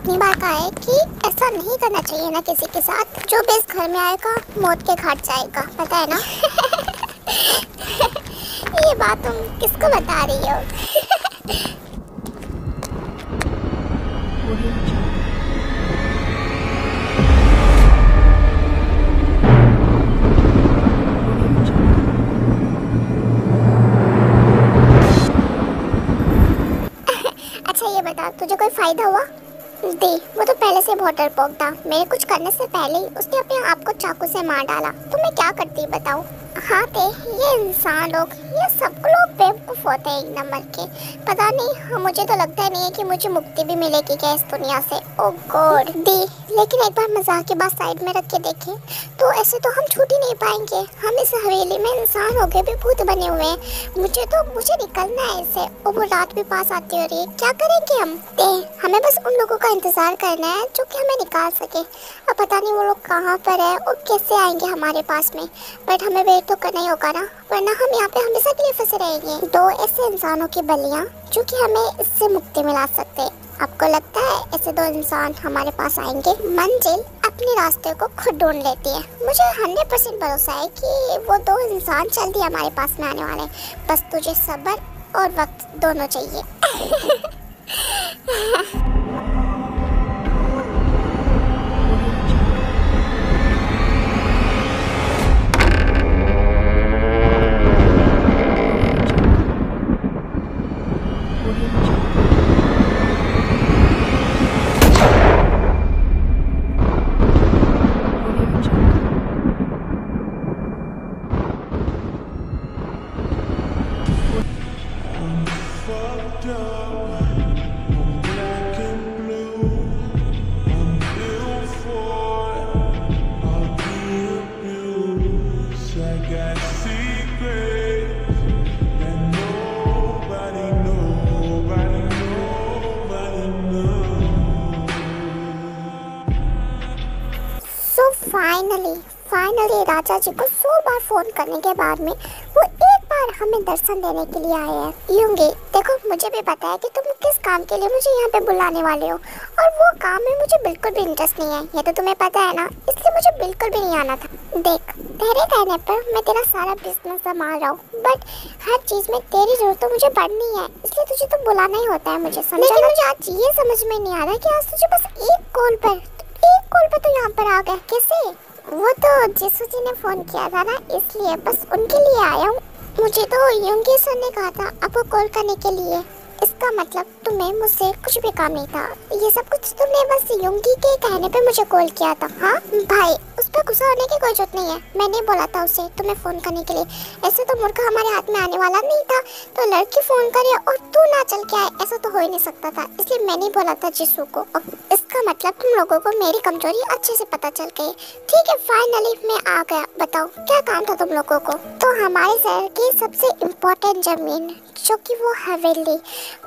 कितनी बार कहा है कि ऐसा नहीं करना चाहिए ना किसी के साथ। जो भी इस घर में आएगा मौत के घाट जाएगा, पता है ना। ये बात तुम किसको बता रही हो? अच्छा ये बता, तुझे कोई फायदा हुआ? दे, वो तो पहले से बहुत डरपोक था। मेरे कुछ करने से पहले ही उसने अपने आप को चाकू से मार डाला। तो मैं क्या करती बताओ? हाँ ते, ये इंसान लोग, ये सब लोग बेवकूफ़ होते हैं एक नंबर के। पता नहीं, मुझे तो लगता ही नहीं है कि मुझे मुक्ति भी मिलेगी क्या इस दुनिया से। ओ गॉड दी, लेकिन एक बार मजाक की बात साइड में रख के देखें तो ऐसे तो हम छूट ही नहीं पाएंगे। हम इस हवेली में इंसान हो गए भी भूत बने हुए हैं। मुझे निकलना है इससे। और वो रात भी पास आती हो रही है, क्या करेंगे हम? हमें बस उन लोगों का इंतजार करना है जो कि हमें निकाल सके। अब पता नहीं वो लोग कहाँ पर है और कैसे आएंगे हमारे पास में, बट हमें वेट तो करना ही होगा ना, वरना हम यहाँ पे हमेशा के लिए फंसे रहेंगे। दो ऐसे इंसानों की बलियाँ जो कि हमें इससे मुक्ति मिला सकते हैं। आपको लगता है ऐसे दो इंसान हमारे पास आएंगे? मंजिल अपने रास्ते को खुद ढूंढ लेती है। मुझे 100% भरोसा है कि वो दो इंसान जल्दी हमारे पास में आने वाले हैं। बस तुझे सब्र और वक्त दोनों चाहिए। फाइनली राजा जी को 100 बार फोन करने के बाद में वो एक बार हमें दर्शन देने के लिए आए हैं। यूंगी, देखो मुझे भी पता है कि तुम किस काम के लिए मुझे यहाँ पे बुलाने वाले हो, और वो काम में मुझे बिल्कुल भी इंटरेस्ट नहीं है। ये तो तुम्हें पता है ना, इसलिए मुझे बिल्कुल भी नहीं आना था। देख, तेरे कहने पर मैं तेरा सारा बिजनेस संभाल रहा हूँ, बट हर चीज़ में तेरी जरूरत तो मुझे पड़नी है, इसलिए तुझे तो बुलाना ही होता है मुझे, समझा? लेकिन मुझे आज ये समझ में नहीं आ रहा कि आज तुझे बस एक कॉल पर तो यहाँ पर आ गया, कैसे? वो तो जिसू जी ने फोन किया था ना, इसलिए बस उनके लिए आया हूँ। मुझे तो यूंगी सर ने कहा था आपको कॉल करने के लिए। इसका मतलब तुम्हें मुझसे कुछ भी काम नहीं था, ये सब कुछ तुमने बस यूंगी के कहने पे मुझे कॉल किया था। हाँ भाई, उस पर गुस्सा होने की कोई जरूरत नहीं है। मैंने बोला था उसे तुम्हें फोन करने के लिए। ऐसे तो मुर्गा हमारे हाथ में आने वाला नहीं था, तो लड़की फोन करे और तू ना चल के आए, ऐसा तो हो ही नहीं सकता था, इसलिए मैंने बोला था जिसू को। इसका मतलब तुम लोगों को मेरी कमजोरी अच्छे से पता चल गई। ठीक है, फाइनली मैं आ गया। बताओ क्या काम था तुम लोगों को? तो हमारे शहर की सबसे इम्पोर्टेंट जमीन जो कि वो हवेली,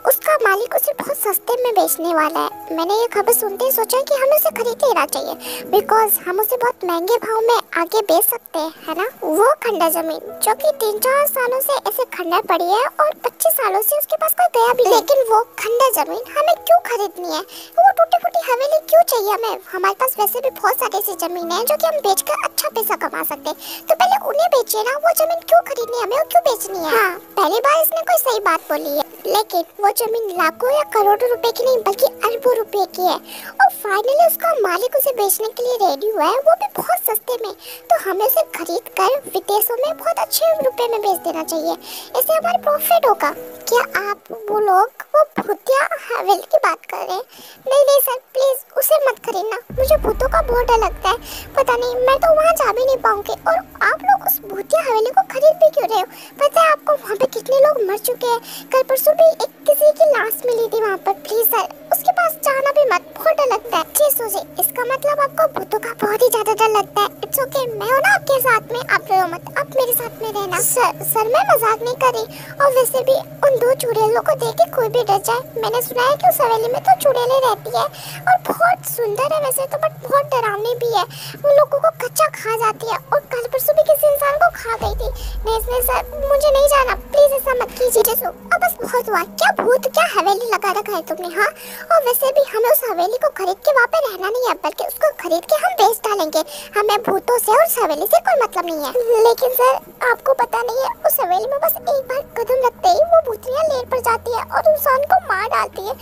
उसका मालिक उसे बहुत सस्ते में बेचने वाला है। मैंने ये खबर सुनते ही सोचा कि हमें उसे खरीद लेना चाहिए, बिकॉज हम उसे बहुत महंगे भाव में आगे बेच सकते हैं, है ना? वो खंडर जमीन जो कि 3-4 सालों से ऐसे खंडर पड़ी है और 25 सालों से उसके पास कोई गया भी, लेकिन वो खंडर जमीन हमें क्यों खरीदनी है? वो टूटी फूटी हवेली क्यों चाहिए हमें? हमारे पास वैसे भी बहुत सारी ऐसी जमीन है जो कि हम बेचकर अच्छा पैसा कमा सकते हैं, तो पहले उन्हें बेचिए ना। वो जमीन क्यों खरीदनी है हमें और क्यों बेचनी है? हाँ, पहली बार इसने कोई सही बात बोली है, लेकिन वो जमीन लाखों या करोड़ों रुपए की नहीं बल्कि अरबों रुपए की है, और फाइनली उसका मालिक उसे बेचने के लिए रेडी हुआ है, वो भी बहुत सस्ते में। तो हमें उसे खरीद कर विदेशों में बहुत अच्छे रुपए में बेच देना चाहिए, इससे हमारा प्रॉफिट होगा। क्या आप वो लोग वो भूतिया हवेली की बात कर रहे हैं? नहीं सर, प्लीज उसे मत खरीदना, मुझे भूतों का बहुत डर लगता है। पता नहीं, मैं तो वहाँ जा भी नहीं पाऊंगी, और आप लोग उस भूतिया हवेली को खरीद भी क्यों रहे हो? पता है आपको वहाँ पे कितने लोग मर चुके हैं? कल परसों भी एक किसी की लाश मिली थी वहाँ पर। प्लीज सर, उसके पास जाना भी मत, बहुत डर लगता है। जी सोचे, इसका मतलब आपको भूतों का बहुत ही ज्यादा डर लगता है। इट्स ओके, मैं हूँ ना आपके साथ में, आप डरो मत, आप मेरे साथ में रहना। सर मैं मजाक नहीं कर रही, और वैसे भी उन 2 चुड़ैलों को देख के कोई भी डर जाए। मैंने सुना है कि उस हवेली में तो चुड़ैलें रहती है, और बहुत सुंदर है वैसे तो, बट बहुत डरावनी भी है। वो लोगों को कच्चा खा जाती है, और कल परसों भी किसी इंसान को खा गई थी। नहीं सर, मुझे नहीं जाना, प्लीज प्लीज ऐसा मत कीजिए जिसु। अब बस बहुत हुआ, क्या भूत क्या हवेली लगा रखा है तुमने, हाँ? और वैसे भी हमें उस हवेली को खरीद के वहाँ पे रहना नहीं है, बल्कि उसको खरीद के हम बेच डालेंगे। हमें भूतों से और उस हवेली से कोई मतलब नहीं है। लेकिन सर आपको पता नहीं है, उस हवेली में बस एक बार कदम रखते ही वो भूतियाँ लेर पड़ जाती है और इंसान को मार डालती है।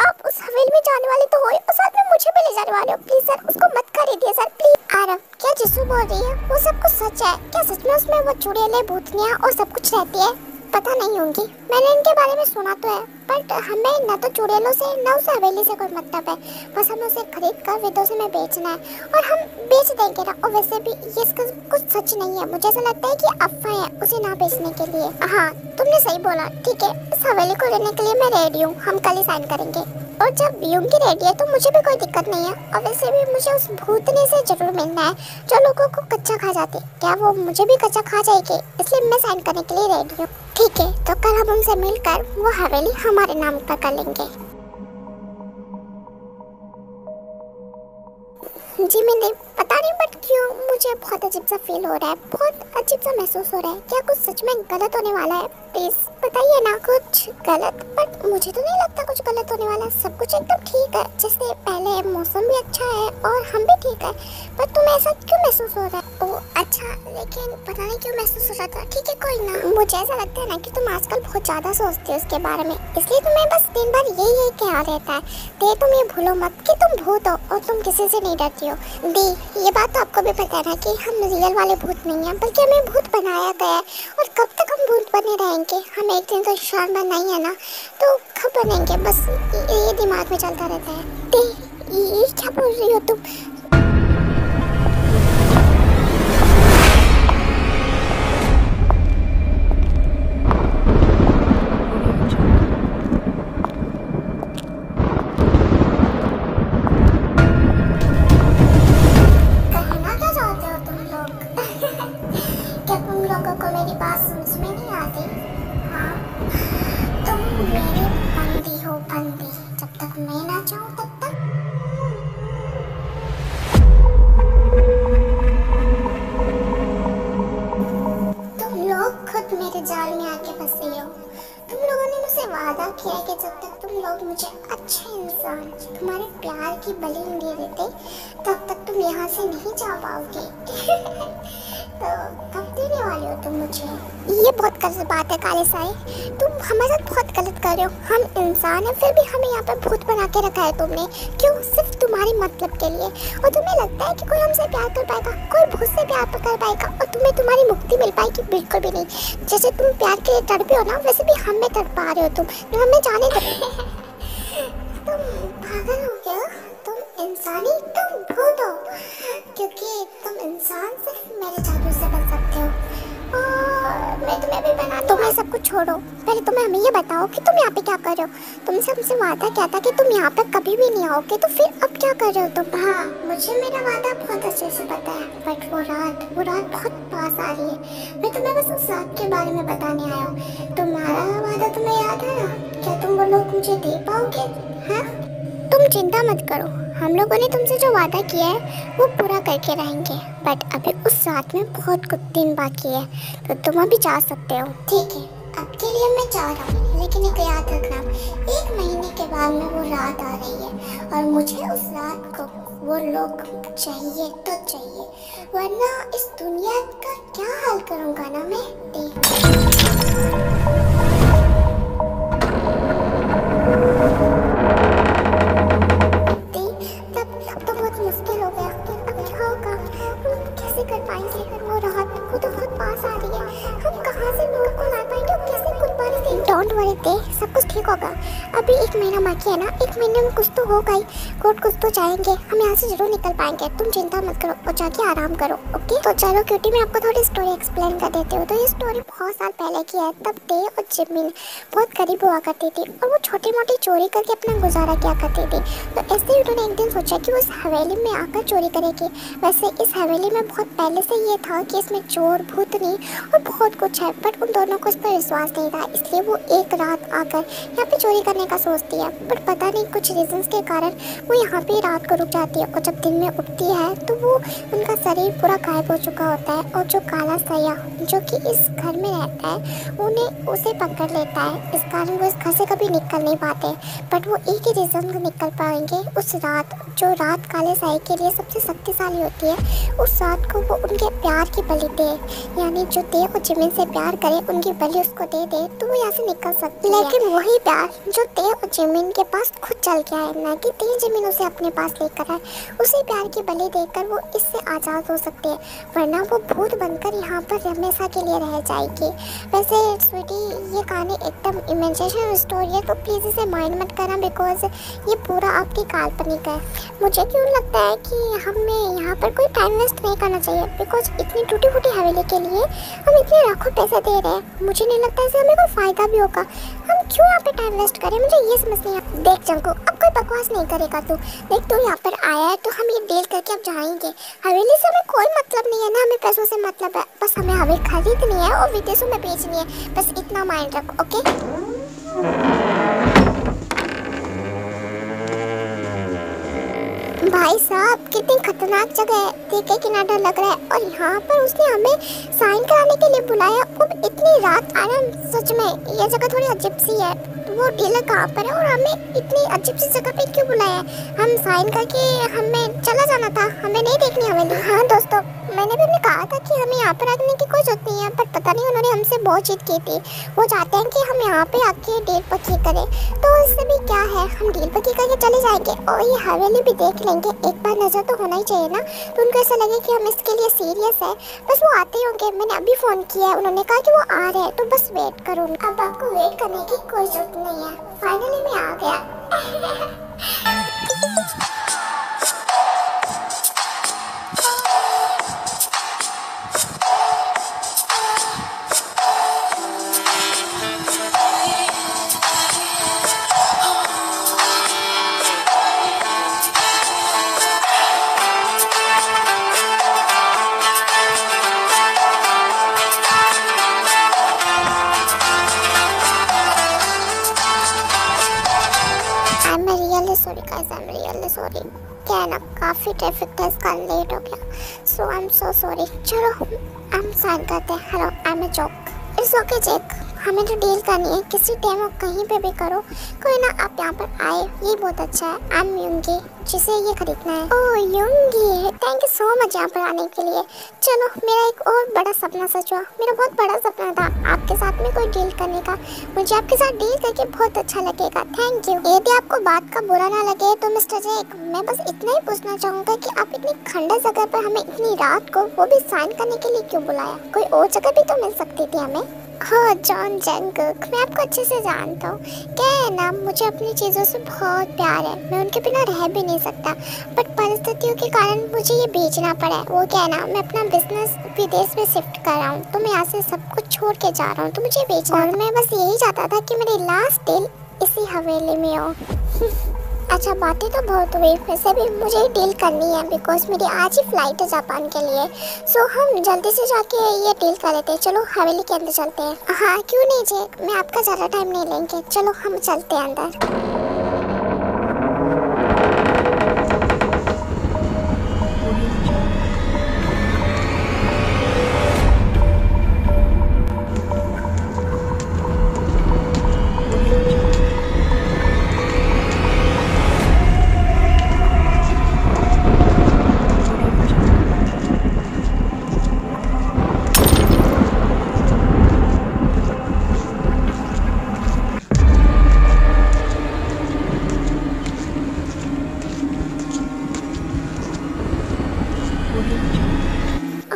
आप उस हवेली में जाने वाले तो हो और साथ में मुझे भी ले जाने वाले हो। प्लीज सर उसको मत खरीदिए सर, प्लीज। आरव, क्या जिसु बोल रही है वो सब कुछ सच है क्या? सच में उसमें वो चुड़ैलें, भूतियाँ और सब कुछ रहती है? पता नहीं होंगी, मैंने इनके बारे में सुना तो है, बट हमें न तो चुड़ैलों से न उस हवेली से कोई मतलब है। बस हमें उसे खरीद कर विदेशों में बेचना है और हम बेच देंगे ना। और वैसे भी ये इसका कुछ सच नहीं है, मुझे ऐसा लगता है कि अफवाह है उसे ना बेचने के लिए। हाँ तुमने सही बोला, ठीक है इस हवेली को लेने के लिए मैं रेडी हूँ, हम कल ही साइन करेंगे। और जब यूंगी रेडी है तो मुझे भी कोई दिक्कत नहीं है। और वैसे भी मुझे उस भूतनी से जरूर मिलना है जो लोगों को कच्चा खा जाती। क्या वो मुझे भी कच्चा खा जाएगी? इसलिए मैं साइन करने के लिए रेडी हूँ। ठीक है तो कल हम उनसे मिलकर वो हवेली हमारे नाम पर कर लेंगे। जी मैंने पता नहीं बट क्यों मुझे बहुत अजीब सा फील हो रहा है, बहुत अजीब सा महसूस हो रहा है। क्या कुछ सच में गलत होने वाला है? प्लीज बताइए ना कुछ गलत। बट मुझे तो नहीं लगता कुछ गलत होने वाला है, सब कुछ एकदम ठीक है जैसे पहले। मौसम भी अच्छा है और हम भी ठीक है। पर तुम्हें ऐसा क्यों महसूस हो रहा है? ओह अच्छा, लेकिन पता नहीं क्यों महसूस हो रहा था। ठीक है कोई ना। मुझे ऐसा लगता है ना कि तुम आजकल बहुत ज्यादा सोचती हो उसके बारे में, इसलिए तुम्हें बस दिन भर यही ख्याल रहता है। ते तुम ये भूलो मत कि तुम भूत हो और तुम किसी से नहीं डरती हो। दी ये बात तो आपको भी पता है ना कि हम रियल वाले भूत नहीं हैं, बल्कि हमें भूत बनाया गया है। और कब तक हम भूत बने रहेंगे? हम एक दिन तो इंसान बनना ही है ना, तो कब बनेंगे? बस ये दिमाग में चलता रहता है। दी ये क्या बोल रही हो तुम? जाल में आके फंसे हो। तुम लोगों ने मुझसे वादा किया है कि जब तक तुम लोग मुझे अच्छे इंसान, तुम्हारे प्यार की बलि नहीं देते, तब तक तुम यहाँ से नहीं जा पाओगे। तो कब देने वाले हो तुम मुझे? ये बहुत गलत बात है काले साए, तुम हमारे साथ बहुत गलत कर रहे हो। हम इंसान हैं फिर भी हमें यहाँ पे भूत बना के रखा है तुमने। क्यों? सिर्फ तुम्हारे मतलब के लिए। और तुम्हें लगता है कि कोई हमसे प्यार कर पाएगा? कोई भूत से प्यार कर पाएगा और तुम्हें तुम्हारी मुक्ति मिल पाएगी? बिल्कुल भी नहीं। जैसे तुम प्यार के लिए तड़पे हो ना, वैसे भी हमें तड़पा रहे हो तुम। हमें जाने दो। तुम पागल हो गया? तुम इंसानी, तुम भूत हो, क्योंकि तुम इंसान सिर्फ मेरे जादू से बन सकते हो। और मैं तुम्हें भी बना। तुम्हें सब कुछ छोड़ो, पहले तुम्हें हमें ये बताओ कि तुम यहाँ पे क्या कर रहे हो? तुमसे हमसे वादा क्या था कि तुम यहाँ पे कभी भी नहीं आओगे, तो फिर अब क्या कर रहे हो तुम? हाँ मुझे मेरा वादा बहुत अच्छे से पता है, बट वो रात बहुत पास आ रही है। मैं तुम्हें बस उस रात के बारे में बताने आया हूँ। तुम्हारा वादा तुम्हें याद है ना? क्या तुम वो लोग मुझे दे पाओगे? हाँ तुम चिंता मत करो, हम लोगों ने तुमसे जो वादा किया है वो पूरा करके रहेंगे। बट अभी उस रात में बहुत कुछ दिन बाकी है, तो तुम अभी जा सकते हो। ठीक है अब के लिए मैं जा रहा हूँ, लेकिन एक याद रखना, 1 महीने के बाद में वो रात आ रही है और मुझे उस रात को वो लोग चाहिए तो चाहिए, वरना इस दुनिया का क्या हाल करूँगा ना मैं। सब कुछ ठीक होगा। अभी 1 महीना बाकी है ना, 1 महीने में कुछ तो होगा ही। कोर्ट कुछ तो जाएंगे, हम यहाँ से जरूर निकल पाएंगे। तुम चिंता मत करो और जाके आराम करो। ओके तो चलो क्यूटी, मैं आपको थोड़ी स्टोरी एक्सप्लेन कर देती हूँ। तो ये स्टोरी बहुत साल पहले की है। तब दे और जिमिन बहुत गरीब हुआ करती थी और वो छोटी मोटी चोरी करके अपना गुजारा किया करती थी। तो ऐसे ही उन्होंने एक दिन सोचा कि वो इस हवेली में आकर चोरी करेगी। वैसे इस हवेली में बहुत पहले से ये था कि इसमें चोर, भूतनी और बहुत कुछ है, बट उन दोनों को इस पर विश्वास नहीं था, इसलिए वो एक रात आकर देखकर यहाँ पे चोरी करने का सोचती है, बट पता नहीं कुछ रीजंस के कारण वो यहाँ पे रात को रुक जाती है। और जब दिन में उठती है तो वो उनका शरीर पूरा गायब हो चुका होता है, और जो काला सैयाह जो कि इस घर में रहता है उन्हें उसे पकड़ लेता है। इस कारण वो इस घर से कभी निकल नहीं पाते, बट वो एक ही रीज़न से निकल पाएंगे, उस रात जो रात काले साई के लिए सबसे शक्तिशाली होती है। उस रात को वो उनके प्यार की बलि दे, यानी जो देव और जिमिन से प्यार करे उनकी बलि उसको दे दे तो वो यहाँ से निकल सकती है। लेकिन वही प्यार जो देव और जिमिन के पास खुद चल के आए, ना कि देव जिमिन उसे अपने पास लेकर आए, उसी प्यार की बलि देकर वो इससे आज़ाद हो सकते हैं, वरना वो भूत बनकर यहाँ पर हमेशा के लिए रह जाएगी। वैसे स्वीटी ये कहानी एकदम इमेजिनेशन स्टोरी है, तो प्लीज़ इसे माइंड मत करना, बिकॉज ये पूरा आपकी काल्पनिक है। मुझे क्यों लगता है कि हमें यहाँ पर कोई टाइम वेस्ट नहीं करना चाहिए, बिकॉज इतनी टूटी फूटी हवेली के लिए हम इतने लाखों पैसे दे रहे हैं। मुझे नहीं लगता इससे हमें कोई फ़ायदा भी होगा। हम क्यों यहाँ पे टाइम वेस्ट करें, मुझे ये समझ नहीं आता। देख जंकू, अब कोई बकवास नहीं करेगा तू। देख तू यहाँ पर आया है तो हम ये डील करके अब जाएंगे। हवेली से हमें कोई मतलब नहीं है ना, हमें पैसों से मतलब है। बस हमें हवेली खरीदनी है और विदेशों में बेचनी है, बस इतना माइंड रखो, ओके। भाई साहब कितनी खतरनाक जगह है, देखे कितना डर लग रहा है। और यहाँ पर उसने हमें साइन कराने के लिए बुलाया, अब इतनी रात आना, सच में ये जगह थोड़ी अजीब सी है। वो डीलर कहाँ पर है और हमें इतनी अजीब सी जगह पे क्यों बुलाया है? हम साइन करके हमें चला जाना था, हमें नहीं देखनी हवेली। हाँ दोस्तों, मैंने भी उन्हें कहा था कि हमें यहाँ पर आने की कोई जरूरत नहीं है, पर पता नहीं उन्होंने हमसे बहुत जीत की थी। वो चाहते हैं कि हम यहाँ पे आके डील पक्की करें, तो इससे भी क्या है, हम डील पक्की करके चले जाएंगे और ये हवेली भी देख लेंगे। एक बार नज़र तो होना ही चाहिए ना, तो उनको ऐसा लगे कि हम इसके लिए सीरियस है। बस वो आते ही होंगे, मैंने अभी फ़ोन किया है, उन्होंने कहा कि वो आ रहे हैं, तो बस वेट करो। अब आपको वेट करने की कोई जरूरत नहीं है, फाइनली मैं आ गया। Sorry guys, I am really sorry. क्या है ना, काफ़ी ट्रैफिक था, इसका लेट हो गया, सो आई एम सो सॉरी। चलो हम साइन करते हैं। Hello, I am a joke. It's okay Jack, हमें तो डील करनी है, किसी टाइम और कहीं पे भी करो, कोई ना। आप यहाँ पर आए, ये बहुत अच्छा है। आई एम यूंगी, जिसे ये खरीदना है। ओह यूंगी, थैंक यू सो मच यहाँ पर आने के लिए। चलो, मेरा एक और बड़ा सपना सच हुआ। मेरा बहुत बड़ा सपना था आपके साथ में कोई डील करने का, मुझे आपके साथ डील करके बहुत अच्छा लगेगा। Thank you. यदि आपको बात का बुरा ना लगे तो मिस्टर जैक, मैं बस इतना ही पूछना चाहूँगा कि आप इतनी खंडर जगह पर हमें इतनी रात को, वो भी साइन करने के लिए क्यों बुलाया? कोई और जगह भी तो मिल सकती थी हमें। हाँ जॉन जंगकुक, मैं आपको अच्छे से जानता हूँ। क्या है ना, मुझे अपनी चीज़ों से बहुत प्यार है, मैं उनके बिना रह भी नहीं सकता, बट परिस्थितियों के कारण मुझे ये बेचना पड़ा है। वो क्या है ना, मैं अपना बिजनेस विदेश में शिफ्ट कर रहा हूँ, तो मैं यहाँ से सब कुछ छोड़ के जा रहा हूँ, तो मुझे बेचना। और मैं बस यही चाहता था कि मेरी लास्ट डील इसी हवेली में हो। अच्छा, बातें तो बहुत हुई, वैसे भी मुझे डील करनी है, बिकॉज मेरी आज ही फ्लाइट है जापान के लिए। सो हम जल्दी से जाके ये डील कर लेते हैं। चलो हवेली के अंदर चलते हैं। हाँ क्यों नहीं जैक, मैं आपका ज़्यादा टाइम नहीं लेंगे, चलो हम चलते हैं अंदर।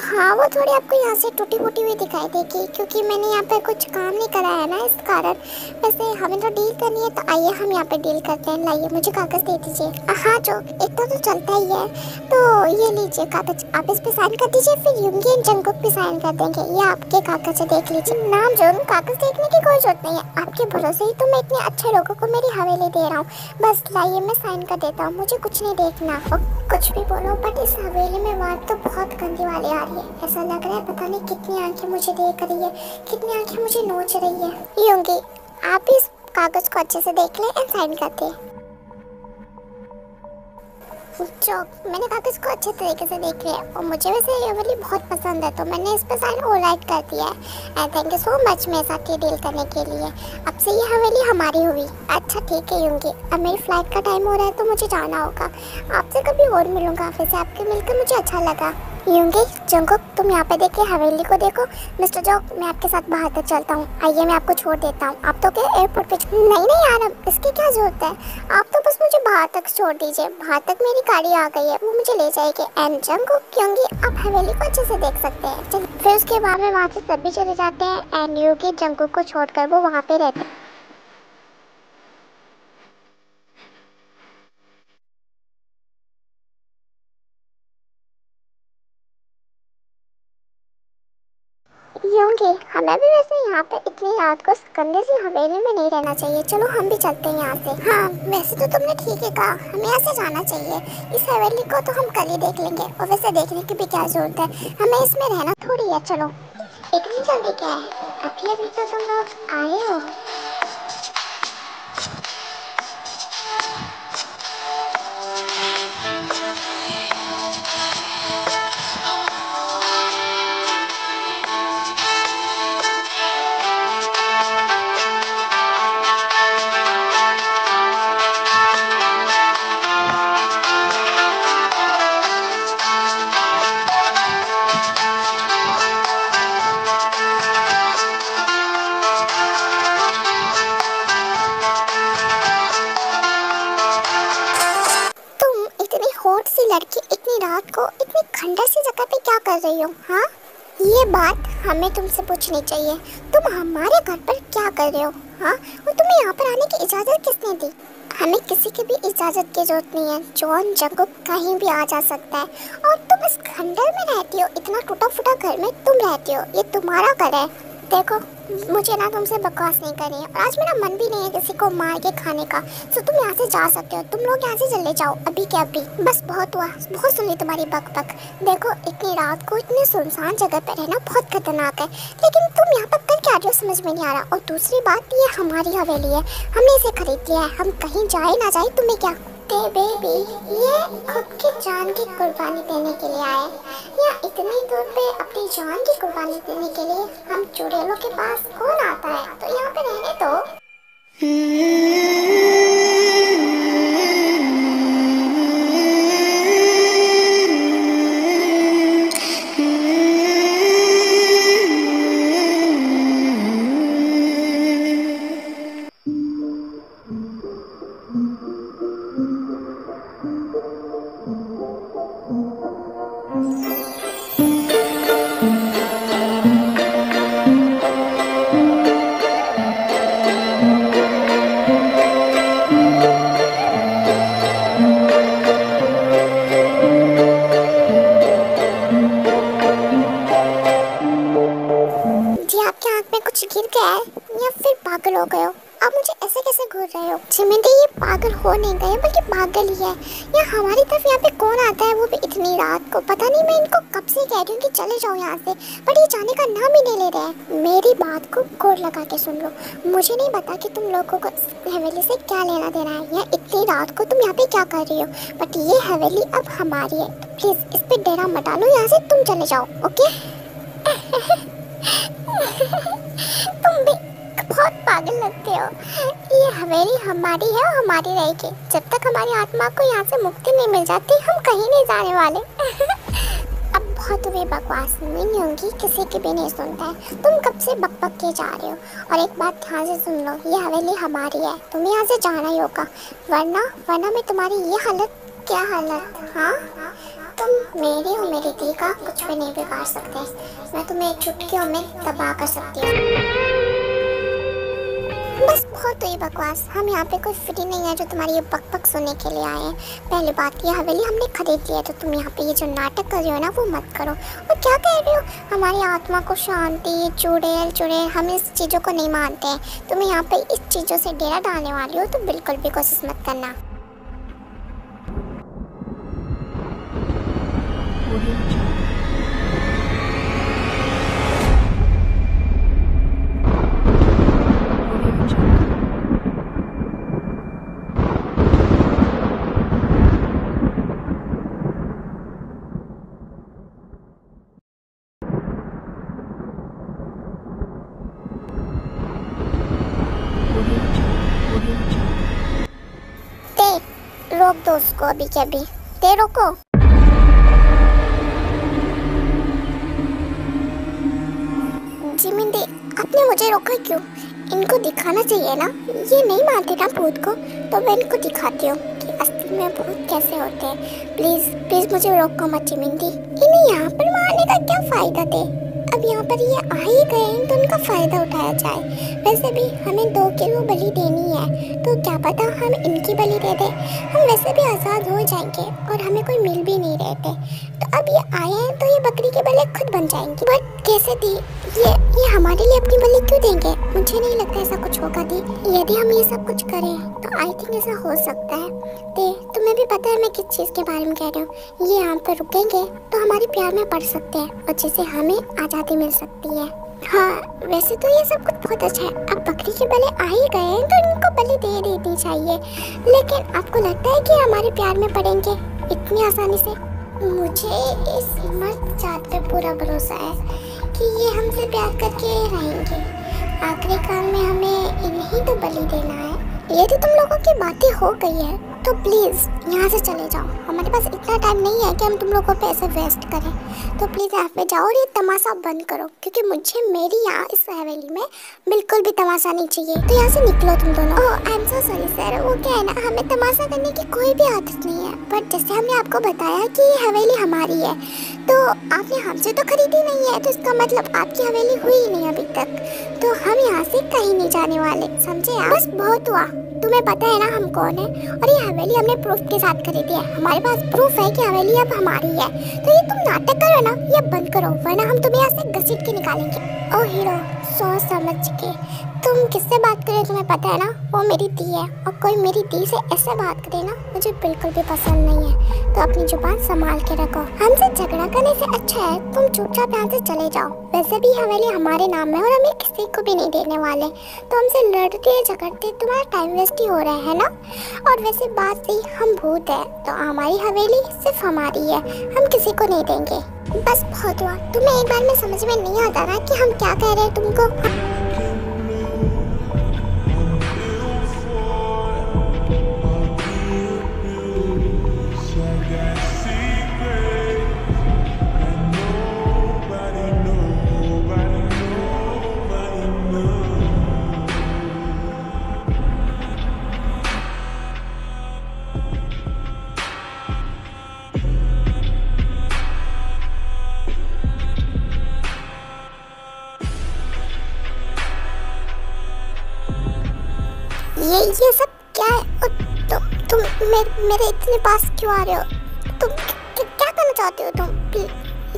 हाँ वो थोड़ी आपको यहाँ से टूटी फूटी हुई दिखाई देगी, क्योंकि मैंने यहाँ पे कुछ काम नहीं करा है ना, इस कारण। वैसे हमें तो डील करनी है, तो आइए हम यहाँ पे डील करते हैं। लाइए मुझे कागज़ दे दीजिए। हाँ जो इतना तो चलता ही है, तो ये लीजिए कागज़, आप इस पे साइन कर दीजिए, फिर यूंगी एंड जंगकुक भी साइन कर देंगे। ये आपके कागज़ है, देख लीजिए। नाम जो कागज़ देखने की कोई जरूरत नहीं है, आपके भरोसे ही तो मैं इतने अच्छे लोगों को मेरी हवेली दे रहा हूँ। बस लाइए मैं साइन कर देता हूँ, मुझे कुछ नहीं देखना। कुछ भी बोलो, बट इस हवेली में बात तो बहुत गंदी वाली आ रही है। ऐसा लग रहा है पता नहीं कितनी आंखें मुझे देख रही है, कितनी आंखें मुझे नोच रही है। यूंगी, आप इस कागज को अच्छे से देख ले एंड साइन कर दे। मैंने कागज को अच्छे तरीके से देख लिया और मुझे वैसे ये वाली बहुत पसंद है तो मैंने इस पर साइन ऑलराइट कर दिया है। And thank you so much मेरे साथ ये डील करने के लिए। अब से ये हवेली हमारी हुई। अच्छा ठीक है यूंगी, अब मेरी फ्लाइट का टाइम हो रहा है तो मुझे जाना होगा। आपसे कभी और मिलूंगा, फिर से आपके मिलकर मुझे अच्छा लगा। यूंगी, जंगकुक तुम यहाँ पे देखिए, हवेली को देखो। मिस्टर जोक मैं आपके साथ बाहर तक चलता हूँ, आइए मैं आपको छोड़ देता हूँ। आप तो क्या एयरपोर्ट पे नहीं यार, अब इसकी क्या जरूरत है, आप तो बस मुझे बाहर तक छोड़ दीजिए। बाहर तक मेरी गाड़ी आ गई है, वो मुझे ले जाएगी। एंड जंगकुक यूंगी आप हवेली को अच्छे से देख सकते हैं। फिर उसके बाद में वहाँ से सभी चले जाते हैं एंड यूंगी जंगकुक को छोड़कर वो वहाँ पे रहते हैं। यूंगी हमें भी वैसे यहाँ पे इतनी रात को गंदे सी हवेली में नहीं रहना चाहिए। चलो हम भी चलते हैं यहाँ से। हाँ वैसे तो तुमने ठीक है कहा, हमें यहाँ से जाना चाहिए। इस हवेली को तो हम कल ही देख लेंगे और वैसे देखने की भी क्या जरूरत है, हमें इसमें रहना थोड़ी है। चलो इतनी जल्दी क्या है, अभी अभी तो तुम लोग आए हो। हॉट सी लड़की इतनी रात को इतनी खंडर सी जगह पे क्या कर रही हो? हाँ ये बात हमें तुमसे पूछनी चाहिए, तुम हमारे घर पर क्या कर रहे हो? हाँ और तुम्हें यहाँ पर आने की इजाज़त किसने दी? हमें किसी की भी इजाज़त की जरूरत नहीं है। जॉन जंगकुक कहीं भी आ जा सकता है और तुम इस खंडर में रहती हो, इतना टूटा फूटा घर में तुम रहती हो, ये तुम्हारा घर है। देखो मुझे ना तुमसे बकवास नहीं करनी है और आज मेरा मन भी नहीं है किसी को मार के खाने का, तो तुम यहाँ से जा सकते हो। तुम लोग यहाँ से जल्दी जाओ अभी के अभी। बस बहुत हुआ, बहुत सुनी तुम्हारी बक बक। देखो इतनी रात को इतनी सुनसान जगह पर रहना बहुत खतरनाक है, लेकिन तुम यहाँ पर कर क्या रहे हो समझ में नहीं आ रहा। और दूसरी बात ये हमारी हवेली है, हमने इसे खरीद लिया है, हम कहीं जाए ना जाए तुम्हें क्या। बेबी ये खुद की जान की कुर्बानी देने के लिए आए या इतनी दूर पे अपनी जान की कुर्बानी देने के लिए हम चुड़ैलों के पास कौन आता है, तो यहाँ पे रहने दो। गिर गया है या फिर पागल हो गए हो? आप मुझे ऐसे कैसे घूर रहे हो? चिमिंदी ये पागल हो नहीं गए बल्कि पागल ही है। या हमारी तरफ यहाँ पे कौन आता है वो भी इतनी रात को? पता नहीं, मैं इनको कब से कह रही हूँ कि चले जाओ यहाँ से, बट ये जाने का नाम ही नहीं ले रहे हैं। मेरी बात को गौर लगा के सुन लो, मुझे नहीं पता कि तुम लोगों को हवेली से क्या लेना देना है या इतनी रात को तुम यहाँ पे क्या कर रही हो, बट ये हवेली अब हमारी है। प्लीज इस पे डेरा मत डालो, यहाँ से तुम चले जाओ। ओके तुम भी बहुत पागल लगते हो। ये हवेली हमारी है और हमारी रहेगी जब तक हमारी आत्मा को यहाँ से मुक्ति नहीं मिल जाती, हम कहीं नहीं जाने वाले। अब बहुत हुई बकवास, मैं नहीं होंगी, किसी की भी नहीं सुनता है। तुम कब से बक बक के जा रहे हो? और एक बात ध्यान से सुन लो, ये हवेली हमारी है, तुम्हें यहाँ से जाना ही होगा, वरना मैं तुम्हारी ये हालत, क्या हालत, हाँ तुम मेरी और मेरी दी का कुछ भी नहीं बिगाड़ सकते। मैं तुम्हें एक चुटकियों में तबाह कर सकती हूँ। बस बहुत हुई बकवास, हम यहाँ पे कोई फ्री नहीं है जो तुम्हारी ये बक बक सुनने के लिए आए हैं। पहली बात, ये हवेली हमने खरीद ली है, तो तुम यहाँ पे ये जो नाटक कर रहे हो ना वो मत करो। और क्या कह रहे हो, हमारी आत्मा को शांति, चुड़ैल, हम इस चीज़ों को नहीं मानते हैं। तुम्हें यहाँ पे इस चीज़ों से डेरा डालने वाली हो तो बिल्कुल भी कोशिश मत करना। रोक दो उसको अभी के अभी। दे रोको। जिमिन दी, आपने मुझे रोका क्यों? इनको दिखाना चाहिए ना, ये नहीं मानते ना भूत को, तो मैं इनको दिखाती हूँ कि असली में भूत कैसे होते हैं। प्लीज प्लीज मुझे रोको मत जिमिन दी। इन्हें यहाँ पर मारने का क्या फायदा थे? अब यहाँ पर ये आ ही गए हैं तो उनका फायदा उठाया जाए। वैसे भी हमें 2 किलो बलि देनी है, तो क्या पता हम इनकी बलि दे दें। हम वैसे भी आज़ाद हो जाएंगे और हमें कोई मिल भी नहीं रहे थे, तो अब ये आए हैं तो ये बकरी के बलि खुद बन जाएंगे। बट कैसे दी? ये हमारे लिए अपनी बलि क्यों देंगे? मुझे नहीं लगता ऐसा कुछ होगा दी। यदि हम ये सब कुछ करें तो आई थिंक ऐसा हो सकता है। दे, तुम्हें भी पता है मैं किस चीज़ के बारे में कह रही हूँ। ये यहाँ पर रुकेंगे तो हमारे प्यार में पड़ सकते हैं और जिससे हमें आज़ादी मिल सकती है। हाँ, वैसे तो ये सब कुछ बहुत अच्छा है। अब बकरी के बलि आ ही गए हैं तो इनको बलि दे देनी चाहिए, लेकिन आपको लगता है कि हमारे प्यार में पड़ेंगे इतनी आसानी से? मुझे इस मर्द जात पे पूरा भरोसा है कि ये हमसे प्यार करके रहेंगे। आखिरी काल में हमें इन्हीं तो बलि देना है। यदि तुम लोगों की बातें हो गई है तो प्लीज़ यहाँ से चले जाओ। हमारे पास इतना टाइम नहीं है कि हम तुम लोगों पे ऐसे वेस्ट करें, तो प्लीज़ यहाँ पे जाओ और ये तमाशा बंद करो, क्योंकि मुझे मेरी यहाँ इस हवेली में बिल्कुल भी तमाशा नहीं चाहिए। तो यहाँ से निकलो तुम दोनों। Oh I am so sorry sir, वो क्या है ना, हमें तमाशा करने की कोई भी आदत नहीं है, बट जैसे हमने आपको बताया कि ये हवेली हमारी है, तो आपने हमसे तो खरीदी नहीं है, तो इसका मतलब आपकी हवेली हुई ही नहीं अभी तक, तो हम यहाँ से कहीं नहीं जाने वाले, समझे आप? बस बहुत हुआ, तुम्हें पता है ना हम कौन है, और ये हवेली हमने प्रूफ के साथ खरीदी है। हमारे पास प्रूफ है कि हवेली अब हमारी है। तो ये तुम नाटक करो ना, ये बंद करो, वरना हम तुम्हें यहाँ से घसीट के निकालेंगे। ओ हीरो, सोच समझ के तुम किससे बात करे तुम्हें पता है ना, वो मेरी दी है, और कोई मेरी दी से ऐसे बात करे ना मुझे बिल्कुल भी पसंद नहीं है। तो अपनी जुबान संभाल के रखो। हमसे झगड़ा करने से अच्छा है तुम चुपचाप यहाँ से चले जाओ। वैसे भी हवेली हमारे नाम में और हमें किसी को भी नहीं देने वाले, तो हमसे लड़ते झगड़ते तुम्हारा टाइम वेस्ट ही हो रहा है ना। और वैसे बात सही, हम भूत है तो हमारी हवेली सिर्फ हमारी है, हम किसी को नहीं देंगे। बस बहुत हुआ, तुम्हें एक बार में समझ में नहीं आता ना कि हम क्या कह रहे हैं तुमको। ये सब क्या है? तुम मेरे इतने पास क्यों आ रहे हो? तुम क्या करना चाहते हो तुम?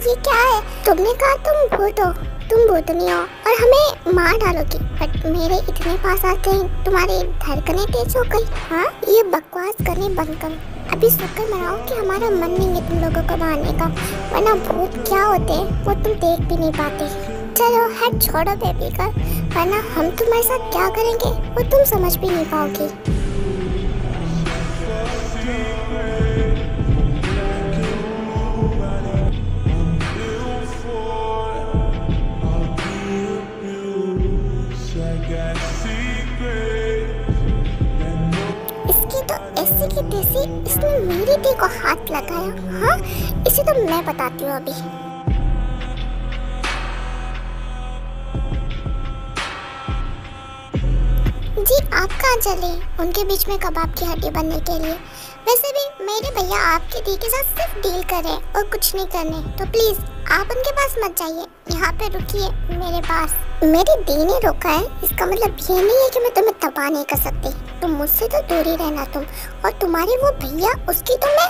ये क्या है? तुमने कहा तुम भूत हो, तुम भूत नहीं हो और हमें मार डालोगी, बट मेरे इतने पास आते ही तुम्हारी धड़कनें तेज हो गई। हाँ, ये बकवास करने बंद करो। अभी शुक्र मनाओ कि हमारा मन नहीं है तुम लोगों को मारने का, वरना भूत क्या होते हैं वो तुम देख भी नहीं पाते। चलो हट छोड़ो बेबी का, वरना हम तुम्हारे साथ क्या करेंगे वो तुम समझ भी नहीं पाओगी। ऐसी की तैसी इसने मेरी दी को हाथ लगाया। हाँ, इसे तो मैं बताती हूँ अभी। जी आप कहाँ चले? उनके बीच में कबाब की हड्डी बनने के लिए। वैसे भी मेरे भैया आपकी दी के साथ सिर्फ डील कर रहे हैं और कुछ नहीं करने, तो प्लीज आप उनके पास मत जाइए, यहाँ पे रुकिए मेरे पास। मेरी दी ने रोका है, इसका मतलब ये नहीं है कि मैं तुम्हें दबा नहीं कर सकती। तुम मुझसे तो दूर ही रहना तुम, और तुम्हारे वो भैया उसकी तो मैं।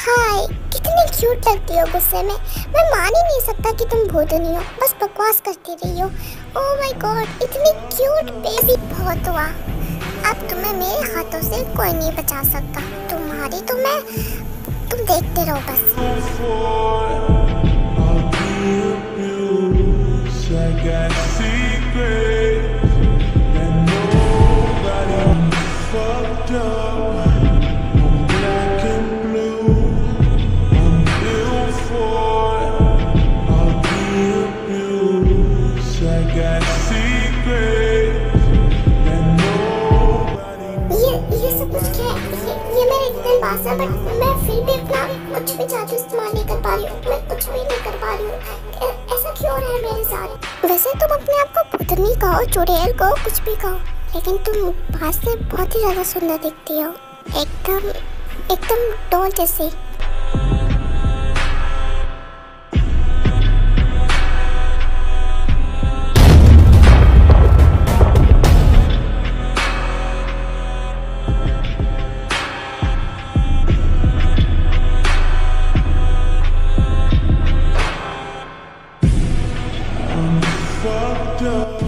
हाय, कितनी क्यूट लगती हो गुस्से में। मैं मान ही नहीं सकता कि तुम भूतनी हो, बस बकवास करती रही हो। ओह माय गॉड, इतनी क्यूट बेबी। बहुत हुआ, अब तुम्हें मेरे हाथों से कोई नहीं बचा सकता। तुम्हारी तो मैं, तुम देखते रहो बस। कहो चुड़ैल कहो कुछ भी कहो, लेकिन तुम बाहर से बहुत ही ज़्यादा सुंदर दिखती हो, एकदम एकदम डॉल जैसी।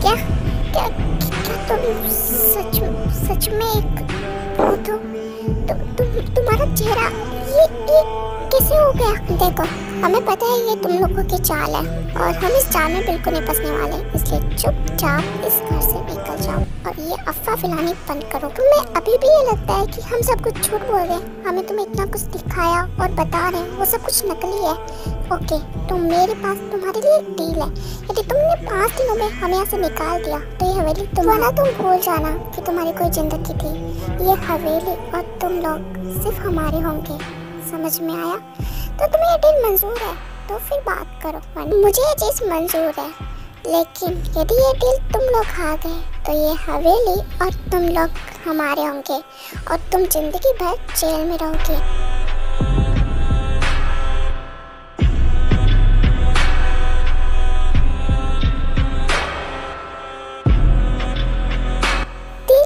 क्या क्या क्या तुम सच में एक भूत हो? तुम्हारा चेहरा ये कैसे हो गया? देखो, हमें पता है ये तुम लोगों की चाल है और हम इस चाल में बिल्कुल नहीं फंसने वाले, इसलिए चुपचाप इस घर से निकल जाओ और ये अफवाह फैलानी बंद करो। तुम्हें अभी भी ये लगता है कि हम सब कुछ झूठ बोल रहे हैं? हमें तुम्हें इतना कुछ दिखाया और बता रहे हैं, वो सब कुछ नकली है। ओके, तो मेरे पास तुम्हारे लिए एक डील है। यदि तुमने 5 दिनों में हमें यहाँ से निकाल दिया तो ये हवेली तुम्हारा, तुम भूल जाना कि तुम्हारी कोई जिंदगी थी। ये हवेली और तुम लोग सिर्फ हमारे होंगे, समझ में आया? तो तुम्हें ये डील मंजूर है तो फिर बात करो। मुझे ये चीज़ मंजूर है, लेकिन यदि ये डील तुम लोग खा गए तो ये हवेली और तुम लोग हमारे होंगे और तुम जिंदगी भर जेल में रहोगे।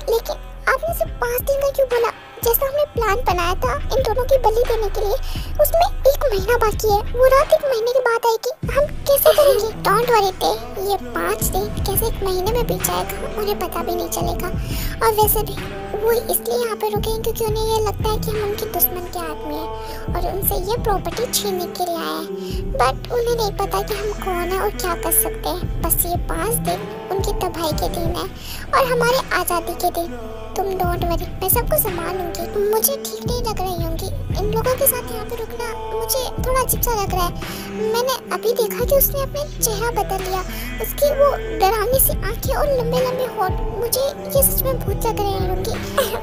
लेकिन आपने सिर्फ 5 दिन का क्यों बोला? जैसा हमने प्लान बनाया था इन दोनों की बलि देने के लिए, उसमें 1 महीना बाकी है। वो रात 1 महीने के बाद आएगी, हम कैसे करेंगे? डोंट वरी ते, ये 5 दिन कैसे 1 महीने में बीत जाएगा उन्हें पता भी नहीं चलेगा। और वैसे भी वो इसलिए यहाँ पे रुके हैं क्योंकि उन्हें ये लगता है कि हम उनके दुश्मन के आदमी हैं और उनसे ये प्रॉपर्टी छीनने के लिए आए हैं। बट उन्हें नहीं पता कि हम कौन है और क्या कर सकते हैं। बस ये 5 दिन उनकी तबाही के दिन है और हमारे आज़ादी के दिन। तुम डोंट वरी, मैं सबको संभाल लूँगी। मुझे ठीक नहीं लग रही होंगी इन लोगों के साथ यहाँ पे रुकना, मुझे थोड़ा अजीब सा लग रहा है। मैंने अभी देखा कि उसने अपना चेहरा बदल लिया, उसकी वो डरावनी सी आंखें और लंबे लंबे होंठ, मुझे ये सच में भूत लग रही होंगी।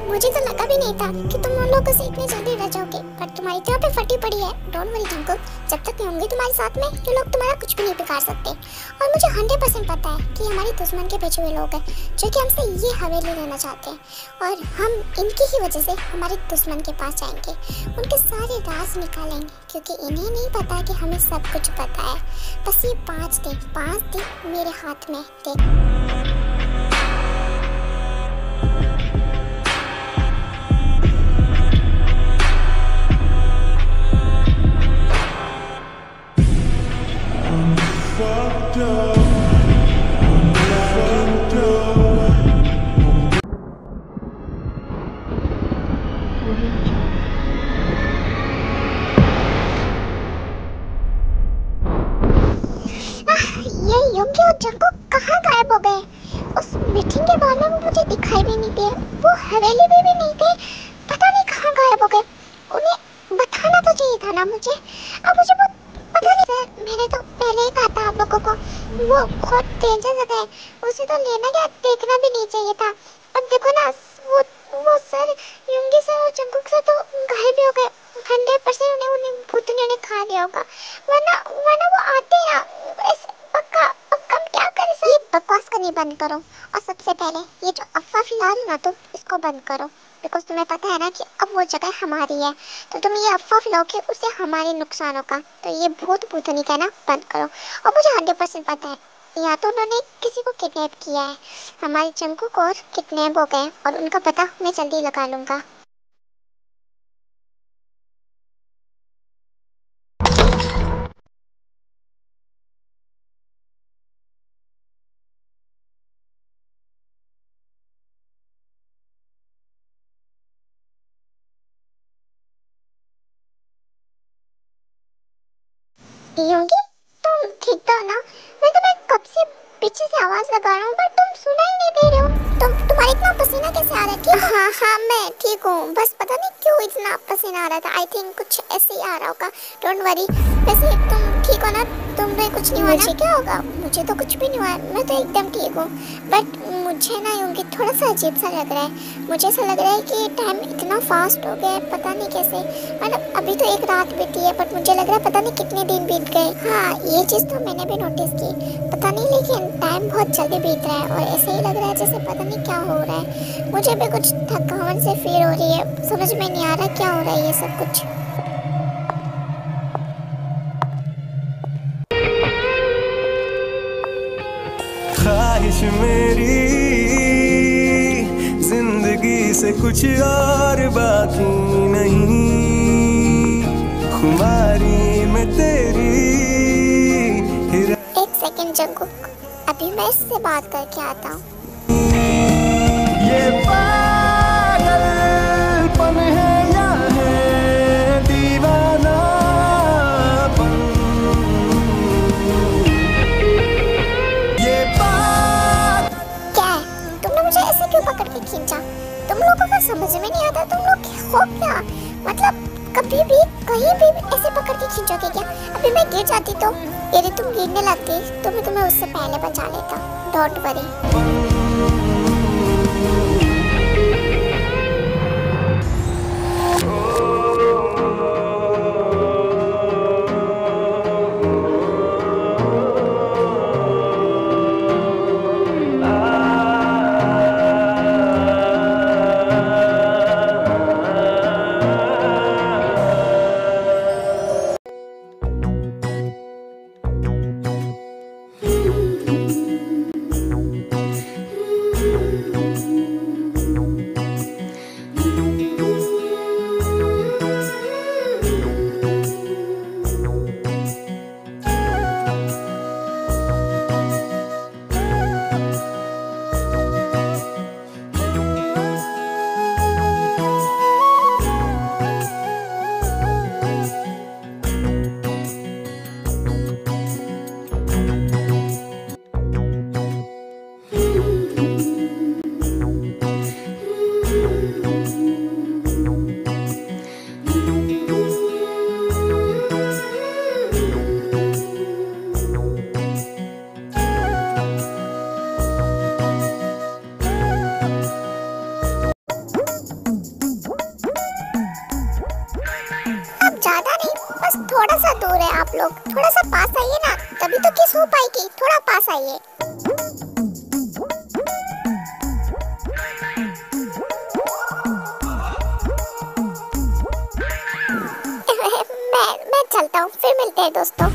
मुझे तो लगा भी नहीं था कि तुम उन लोगों से इतने जल्दी रह जाओगे, पर तुम्हारी जहाँ पे फटी पड़ी है। डोंट वरी जंकुक, जब तक मैं होंगी तुम्हारे साथ में ये लोग तुम्हारा कुछ भी नहीं बिगाड़ सकते। और मुझे 100% पता है कि हमारे दुश्मन के भेजे हुए लोग हैं जो कि हमसे ये हवेली लेना चाहते हैं और हम इनकी ही वजह से हमारे दुश्मन के पास जाएंगे, उनके सारे राज निकालेंगे क्योंकि इन्हें नहीं पता कि हमें सब कुछ पता है। बस ये 5 दिन मेरे हाथ में। देख, ये योगी और जंकुक कहाँ गायब हो गए? उस मीटिंग के बाद में वो मुझे दिखाई भी नहीं दिए, वो हवेली में भी नहीं थे, पता नहीं कहाँ गायब हो गए। उन्हें बताना तो चाहिए था ना मुझे। अब मुझे बहुत पता नहीं सर, मैंने तो पहले ही कहा था आप लोगों को वो बहुत डेंजर जगह है, उसे तो लेना क्या देखना भी नहीं चाहिए था। अब देखो ना, वो सर योगी सर और जंकुक सर तो गायब ही हो गए। 100% उन्हें भूतनी ने खा लिया होगा, वरना वो आते ना ऐसे पक्का। अब हम क्या करें सर? ये बकवास करनी बंद करो और सबसे पहले ये जो अफवाह फैला रही ना तुम, इसको बंद करो। बिकॉज तुम्हें पता है ना कि अब वो जगह हमारी है, तो तुम ये अफवाह फैलाओगे उससे हमारे नुकसान होगा। तो ये भूतनी कहना बंद करो। और मुझे 100% पता है या तो उन्होंने किसी को किडनैप किया है, हमारे जंकुक और किडनैप हो गए और उनका पता मैं जल्दी लगा लूँगा। योगी, तुम ठीक तो हो ना? मैं तुम्हें कब से पीछे से आवाज लगा रहा हूँ पर तुम सुना ही नहीं दे रहे हो। तुम्हारा इतना पसीना कैसे आ रहा है? हाँ मैं ठीक हूँ, बस पता नहीं क्यों इतना पसीना आ रहा था। आई थिंक कुछ ऐसे ही आ रहा होगा। Don't worry. वैसे तुम ठीक हो ना? तुम्हें कुछ नहीं हुआ? मुझे क्या होगा? मुझे तो कुछ भी नहीं हुआ, मैं तो एकदम ठीक हूँ। बट मुझे ना योगी थोड़ा सा अजीब सा लग रहा है। मुझे ऐसा लग रहा है कि टाइम इतना फास्ट हो गया है, पता नहीं कैसे। मतलब अभी तो एक रात बीती है बट मुझे लग रहा है पता नहीं कितने दिन बीत गए। हाँ ये चीज़ तो मैंने भी नोटिस की। पता नहीं, लेकिन टाइम बहुत जल्दी बीत रहा है और ऐसे ही लग रहा है जैसे पता नहीं क्या हो रहा है। मुझे भी कुछ थकावट से फील हो रही है, समझ में नहीं आ रहा क्या हो रहा है ये सब कुछ। ख्वाहिश मेरी जिंदगी से कुछ और बाकी नहीं, खुमारी में तेरी। एक सेकंड जंगकुक, अभी मैं इससे बात करके आता हूँ। ये पागलपन है या है दीवानापन? ये क्या है, तुमने मुझे ऐसे क्यों पकड़ के खींचा? तुम लोगों को समझ में नहीं आता तुम लोग हो क्या? मतलब कभी भी कहीं भी ऐसे पकड़ के खींचोगे क्या? अभी मैं गिर जाती तो, यदि तुम गिरने लगती तो मैं तुम्हें उससे पहले बचा लेता। Don't worry. ज्यादा नहीं, बस थोड़ा सा दूर है। आप लोग थोड़ा सा पास आइए ना, तभी तो किस हो पाएगी। थोड़ा पास आइए। मैं चलता हूँ, फिर मिलते हैं दोस्तों।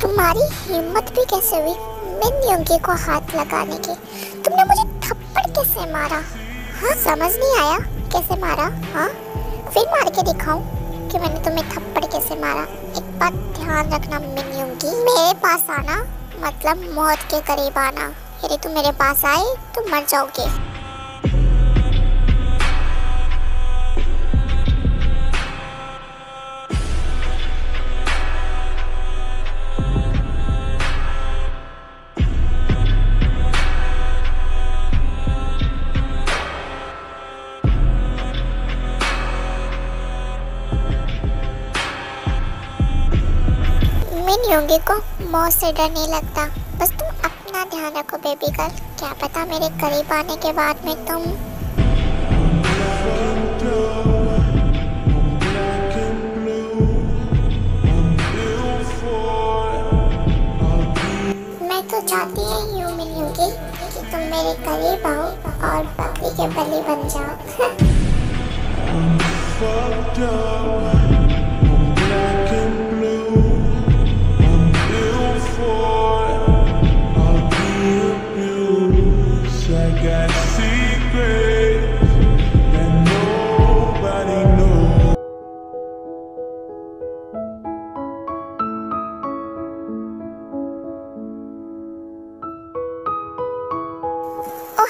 तुम्हारी हिम्मत भी कैसे हुई मिन्योंगी को हाथ लगाने की? तुमने मुझे थप्पड़ कैसे मारा? हाँ, समझ नहीं आया कैसे मारा? हाँ, फिर मार के दिखाऊं कि मैंने तुम्हें थप्पड़ कैसे मारा। एक बात ध्यान रखना मिन्योंगी, मेरे पास आना मतलब मौत के करीब आना। यदि तुम मेरे पास आए तो मर जाओगे। मिन्योंगी को मौत से डर नहीं लगता। बस तुम अपना ध्यान रखो बेबी गर्ल। क्या पता मेरे करीब आने के बाद में तुम मैं तो चाहती ही हूँ मिन्योंगी कि तुम मेरे करीब आओ और बकरी के बलि बन जाओ।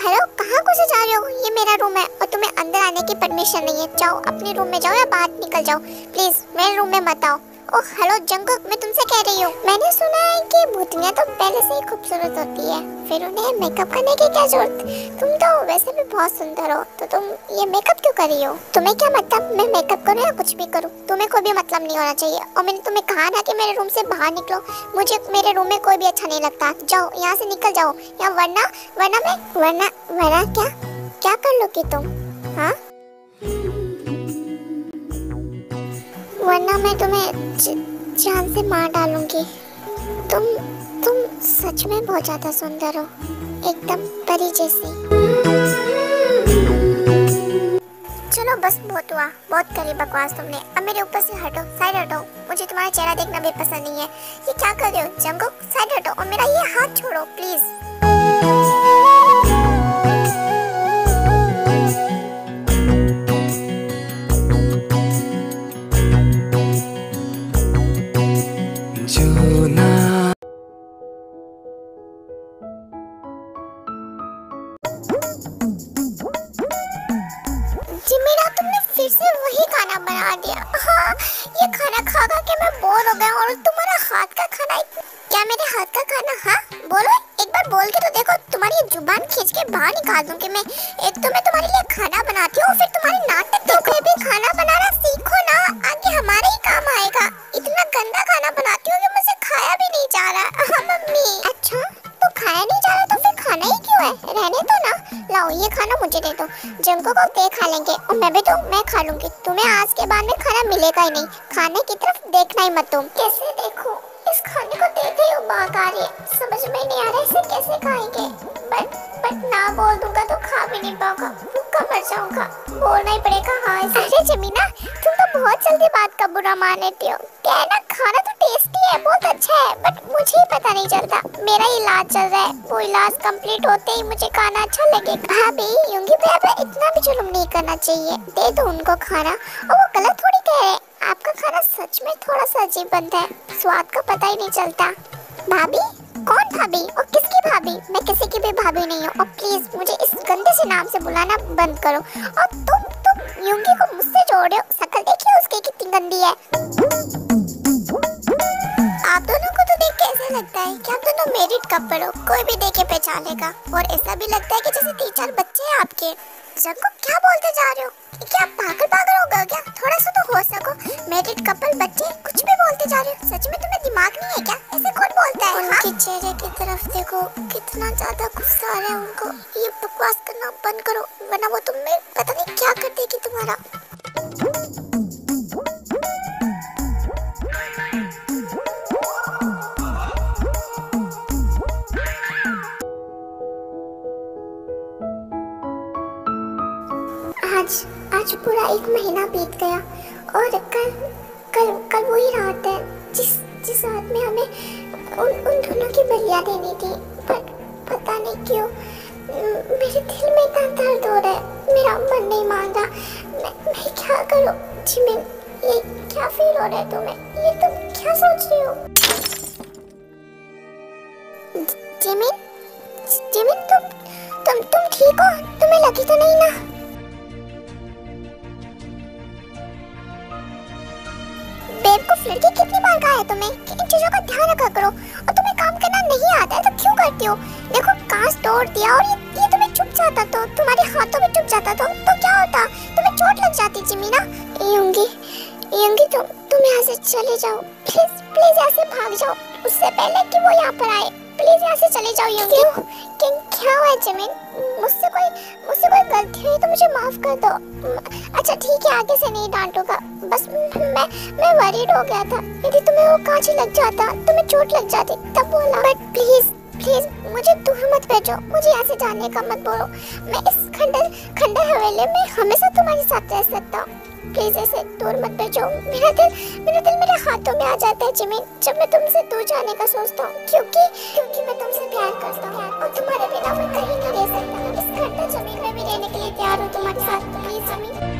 हेलो, कहाँ घुसे जा रहे हो? ये मेरा रूम है और तुम्हें अंदर आने की परमिशन नहीं है। जाओ अपने रूम में जाओ या बाहर निकल जाओ। प्लीज मेरे रूम में मत आओ। ओह हेलो जंगकुक, मैं तुमसे कह रही हूँ, मैंने सुना है कि भूतनियाँ तो पहले से ही खूबसूरत होती है, फिर उन्हें मेकअप करने की क्या जरूरत? तुम तो वैसे भी बहुत सुंदर हो, तो तुम ये मेकअप क्यों कर रही हो? तुम्हें क्या मतलब मैं मेकअप करूँ या कुछ भी करूँ? तुम्हें कोई भी मतलब नहीं होना चाहिए। और मैंने तुम्हें कहा ना कि मेरे रूम से बाहर निकलो। मुझे मेरे रूम में कोई भी अच्छा नहीं लगता। जाओ यहाँ से निकल जाओ, या वरना क्या कर लोगी तुम? हाँ वरना मैं तुम्हें जान से मार डालूंगी। तुम सच में बहुत ज्यादा सुंदर हो, एकदम परी जैसी। चलो बस बहुत हुआ, बहुत करी बकवास तुमने। अब मेरे ऊपर से हटो, साइड हटो। मुझे तुम्हारा चेहरा देखना भी पसंद नहीं है। ये क्या कर रहे हो जंगकुक? साइड हटो और मेरा ये हाथ छोड़ो प्लीज। जिमीरा, तुमने फिर से वही खाना बना दिया। हाँ, ये खाना खा खा के मैं बोर हो गया। और तुम्हारा हाथ का खाना, क्या मेरे हाथ का खाना? हाँ बोलो, एक बार बोल के तो देखो। तुम्हारी जुबान खींच के बाहर निकाल दूंगी मैं। एक तो मैं तुम्हारे लिए खाना बनाती हूँ, फिर तुम्हारे नाटक देखो। भी खाना बनाना सीखो ना, आगे हमारे ही काम आएगा। इतना गंदा खाना बनाती हूँ कि मुझसे खाया भी नहीं जा रहा। हाँ मम्मी। अच्छा, तो खाया नहीं जा रहा तो फिर खाना ही क्यों है? रहने दो ना। लाओ ये खाना मुझे दे दो, जंको को दे खा लेंगे। और मैं खा लूंगी। तुम्हें आज के बाद में खाना मिलेगा ही नहीं। खाने की तरफ देखना ही मत तुम। कैसे देखो, इस खाने को देखे ही उबाग आ रही है। समझ में नहीं आ रहा इसे कैसे खाएंगे। बट ना बोल दूंगा तो खा भी नहीं पाऊंगा, भूखा मर जाऊंगा। बोलना ही पड़ेगा। हाँ अरे जमीना, तुम तो बहुत जल्दी बात का बुरा मान लेती हो। क्या है ना, खाना तो टेस्टी है, बहुत अच्छा है, बट मुझे ही पता नहीं चलता। मेरा इलाज चल रहा है, वो इलाज कंप्लीट होते ही मुझे खाना अच्छा लगेगा। भाभी, यूंगी पे इतना भी जुल्म नहीं करना चाहिए। दे दो उनको खाना। और वो गलत थोड़ी कह रहे। आपका खाना सच में थोड़ा सा अजीब बनता है, स्वाद का पता ही नहीं चलता। भाभी? कौन भाभी और किसकी भाभी? मैं किसी की भी भाभी नहीं हूँ। और प्लीज मुझे इस गंदे से नाम से बुलाना बंद करो। और तुम यूंगी को मुझसे जोड़ रहे हो। शक्ल देखिए उसकी कितनी गंदी है। आप दोनों को तो देख के ऐसा लगता है कि आप दोनों मैरिड कपल हो, कोई भी देखे पहचानेगा। और ऐसा भी लगता है कि जैसे 3-4 बच्चे हैं आपके। जंको, क्या बोलते जा रहे हो? क्या पागल हो गए क्या? थोड़ा सा तो होश रखो। मैरिड कपल, बच्चे, कुछ भी बोलते जा रहे हो। सच में तुम्हें दिमाग नहीं है क्या? ऐसे कौन बोलता है? उनके चेहरे की तरफ देखो, कितना ज्यादा गुस्सा आ रहा है उनको। ये बकवास करना बंद करो, वरना वो तुम्हें पता नहीं क्या कर देगी तुम्हारा। आज पूरा 1 महीना बीत गया और कल वही रात है जिस रात में हमें उन दोनों की बलियां देनी थी। पर पता नहीं क्यों मेरे दिल में इतना दर्द हो रहा है। मेरा मन नहीं मान रहा। मैं क्या करूं? जिमिन, ये क्या फील हो रहा है तुम्हें? ये तुम क्या सोच रही हो? जिमिन, तुम ठीक हो? तुम्हें लगी तो नहीं ना? बेवकूफ लड़की, कितनी बार कहा है तुम्हें कि इन चीजों का ध्यान रखा करो। और तुम्हें काम करना नहीं आता है तो क्यों करती हो? देखो, कांच तोड़ दिया और ये तुम्हें चुप जाता तो, तुम्हारे हाथों में चुप जाता तो क्या होता? तुम्हें चोट लग जाती जिमीना। यूंगी, तुम यहाँ से चले जाओ प्लीज यहाँ से भाग जाओ, उससे पहले कि वो यहाँ पर आए। प्लीज यहाँ से चले जाओ यूंगी। क्या हुआ जिमिन? मुझसे कोई गलती हुई तो मुझे माफ कर दो। अच्छा ठीक है, आगे से नहीं डांटूंगा। बस मैं वरीड हो गया था। यदि तुम्हें वो कांच लग जाता, तुम्हें चोट लग जाती, तब बोला। बट प्लीज मुझे दूर मत भेजो, मुझे यहाँ से जाने का मत बोलो। मैं इस खंडर हवेली में हमेशा तुम्हारे साथ रह सकता हूँ। प्लीज ऐसे दूर मत भेजो। मेरा दिल मेरे हाथों में आ जाता है जिमिन जब मैं तुमसे दूर जाने का सोचता हूँ, क्योंकि मैं तुमसे प्यार करता हूँ और तुम्हारे बिना मैं कहीं नहीं रह सकता। इस खंडर जमीन में भी रहने के लिए तैयार हूँ तुम्हारे साथ। प्लीज जमीन।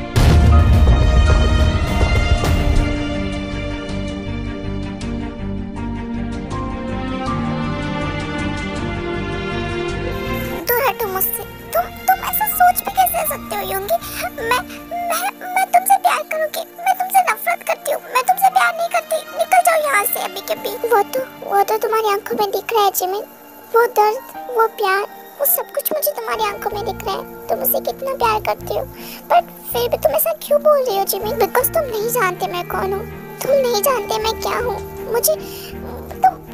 मुझसे तुम ऐसा सोच भी कैसे सकते हो यूंगी? मैं तुमसे प्यार करूंगी। मैं तुमसे नफरत करती हूँ। मैं तुमसे प्यार नहीं करती। निकल जाओ यहाँ से अभी के अभी। वो तो तुम्हारी आंखों में दिख रहा है जिमिन। वो दर्द, वो प्यार, वो सब कुछ मुझे तुम्हारी आंखों में दिख रहा है। तुम मुझसे कितना प्यार करती हो, बट फिर भी तुम ऐसा क्यों बोल रही हो जिमिन? बिकॉज तुम नहीं जानते मैं कौन हूँ। तुम नहीं जानते मैं क्या हूँ।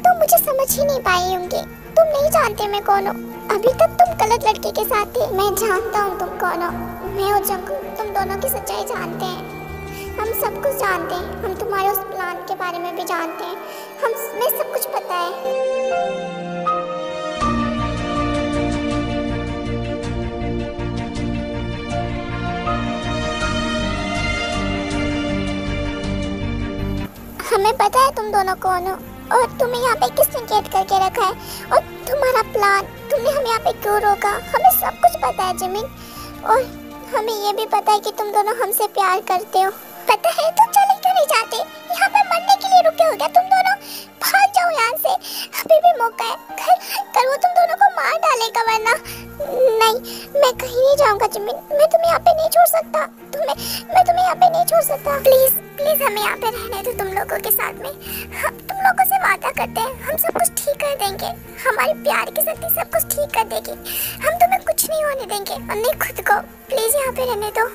तुम मुझे समझ ही नहीं पाई होंगे। तुम नहीं जानते मैं कौन हूँ। अभी तक तुम गलत लड़के के साथ थे। मैं जानता हूँ तुम कौन हो। मैं और जंगकुक तुम दोनों की सच्चाई जानते हैं। हम सब कुछ जानते हैं, हम तुम्हारे उस प्लान के बारे में भी जानते हैं, हमें सब कुछ पता है। हमें पता है तुम दोनों कौन हो और तुम्हें यहाँ पे किसने कैद करके रखा है और तुम्हारा प्लान, तुमने हमें यहाँ पे क्यों रोका, हमें सब कुछ पता है जिमिन। और हमें ये भी पता है कि तुम दोनों हमसे प्यार करते हो। पता है तुम चले क्यों नहीं जाते, यहाँ पे मरने के लिए रुके हो क्या तुम दोनों? भाग जाओ यहाँ से, अभी भी मौका है, कल वो तुम दोनों को मार डालेगा वरना। नहीं, मैं कहीं नहीं जाऊँगा जिमिन, मैं तुम्हें यहाँ पे नहीं छोड़ सकता, मैं तुम्हें यहाँ पे नहीं छोड़ सकता। प्लीज प्लीज हमें यहाँ पे रहने दो तुम लोगों के साथ में। हम तुम लोगों से वादा करते हैं, हम सब कुछ ठीक कर देंगे, हमारी प्यार की शक्ति सब कुछ ठीक कर देगी, हम तुम्हें कुछ नहीं होने देंगे। और नहीं, खुद को प्लीज यहाँ पे रहने दो।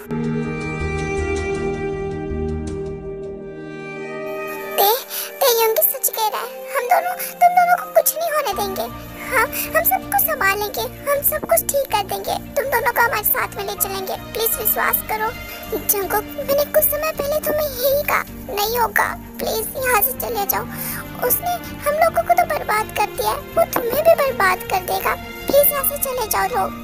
युंगी सच कह रहा है, तुम दोनों को कुछ नहीं होने देंगे। हाँ, हम सबको संभालेंगे, हम सब कुछ ठीक कर देंगे, तुम दोनों को हमारे साथ में ले चलेंगे, प्लीज विश्वास करो। जंगकुक, मैंने कुछ समय पहले तुम्हें यही कहा, नहीं होगा, प्लीज यहाँ से चले जाओ। उसने हम लोगों को तो बर्बाद कर दिया है, वो तुम्हें भी बर्बाद कर देगा, प्लीज यहाँ से चले जाओ लोग।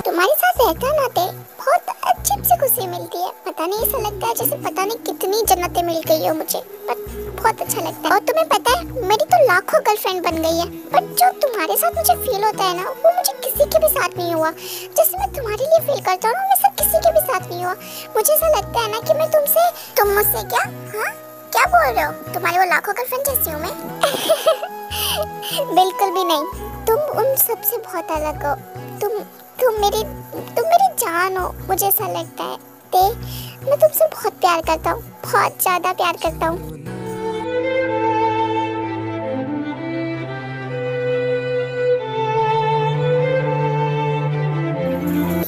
तुम्हारे साथ रहता नाते बहुत अजीब सी खुशी मिलती है, पता नहीं, ऐसा लगता है जैसे पता नहीं कितनी जन्नतें मिल गई हो मुझे, पर बहुत अच्छा लगता है। और तुम्हें पता है मेरी तो लाखों गर्लफ्रेंड बन गई है, पर जो तुम्हारे साथ मुझे फील होता है ना, वो मुझे किसी के भी साथ नहीं हुआ। जैसे मैं तुम्हारे लिए फील करता हूँ वैसा किसी के भी साथ नहीं हुआ। मुझे ऐसा लगता है ना कि मैं तुम मुझसे क्या, हाँ क्या बोल रहे हो, तुम्हारी वो लाखों गर्लफ्रेंड जैसी हूँ मैं? बिल्कुल भी नहीं, तुम उन सबसे बहुत अलग हो, तुम मेरी जान हो, मुझे ऐसा लगता है। मैं तुमसे बहुत प्यार करता हूँ, बहुत ज्यादा प्यार करता हूँ।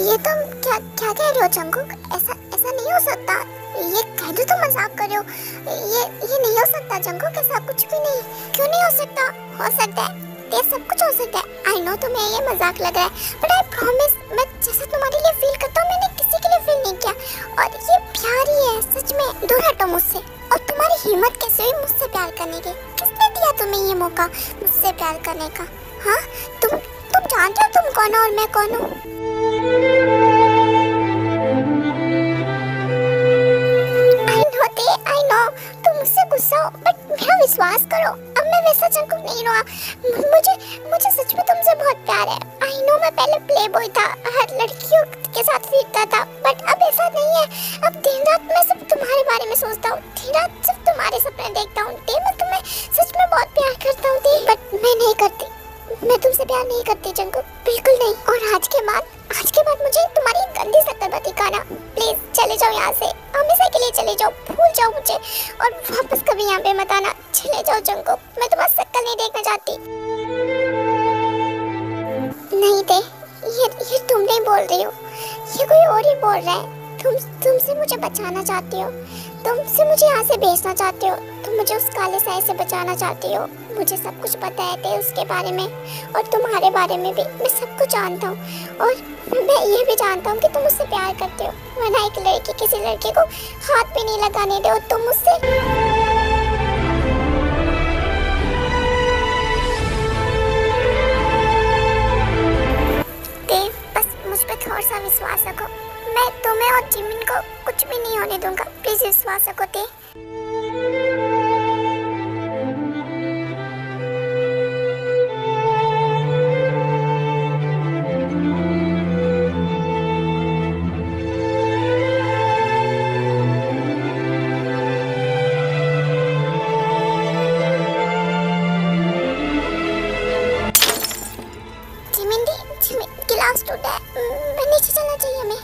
ये तुम क्या कह रहे हो जंगकुक? ऐसा नहीं हो सकता, ये कह दो तो मजाक कर रहे हो, ये नहीं हो सकता जंगकुक, ऐसा कुछ भी नहीं। क्यों नहीं हो सकता? हो सकता है, ये सब कुछ हो सकता है। आई नो तुम्हें ये मजाक लग रहा है, बट आई प्रॉमिस मैं जैसा तुम्हारे लिए फील करता हूँ मैंने किसी के लिए फील नहीं किया, और ये प्यार ही है सच में। दूर हटो मुझसे। और तुम्हारी हिम्मत कैसे हुई मुझसे प्यार करने की? किसने दिया तुम्हें ये मौका मुझसे प्यार करने का? हाँ, तुम जानते हो तुम कौन हो और मैं कौन हूँ? आई नो तुम मुझसे गुस्सा हो, बट मेरा विश्वास करो, अब मैं वैसा जंगकुक नहीं रहा। मुझे सच में तुमसे बहुत प्यार है। आई नो मैं पहले प्ले बॉय था, हर लड़कियों के साथ फिरता था, बट अब ऐसा नहीं है। अब दिन रात मैं सिर्फ तुम्हारे बारे में सोचता हूँ, दिन रात सिर्फ तुम्हारे सपने देखता हूँ। मैं तुम्हें सच में बहुत प्यार करता हूँ, बट मैं नहीं करती, मैं तुमसे प्यार नहीं करती जंगकुक, बिल्कुल नहीं। और आज के बाद मुझे तुम्हारी गंदी शक्ल मत दिखाना, प्लीज चले जाओ यहाँ से, हमेशा के लिए चले जाओ, भूल जाओ मुझे और वापस कभी यहाँ पे मत आना। चले जाओ जंगकुक, मैं तुम्हारी शक्ल नहीं देखना चाहती। नहीं दे, ये तुम नहीं बोल रही हो, ये कोई और ही बोल रहा है। तुमसे मुझे बचाना चाहती हो, तुमसे मुझे यहाँ से भेजना चाहती हो, तुम मुझे उस काले साए से बचाना चाहती हो। मुझे सब कुछ पता है उसके बारे में और तुम्हारे बारे में भी, मैं सब कुछ जानता हूँ। और मैं ये भी जानता हूँ कि तुम मुझसे प्यार करते हो, वरना एक लड़की किसी लड़के को हाथ भी नहीं लगाने दो तुम मुझसे। बस मुझ पे थोड़ा सा विश्वास रखो, मैं तुम्हें और जिमिन को कुछ भी नहीं होने दूंगा, प्लीज विश्वास रखो। टूटा है, मैं नीचे चलना चाहिए हमें।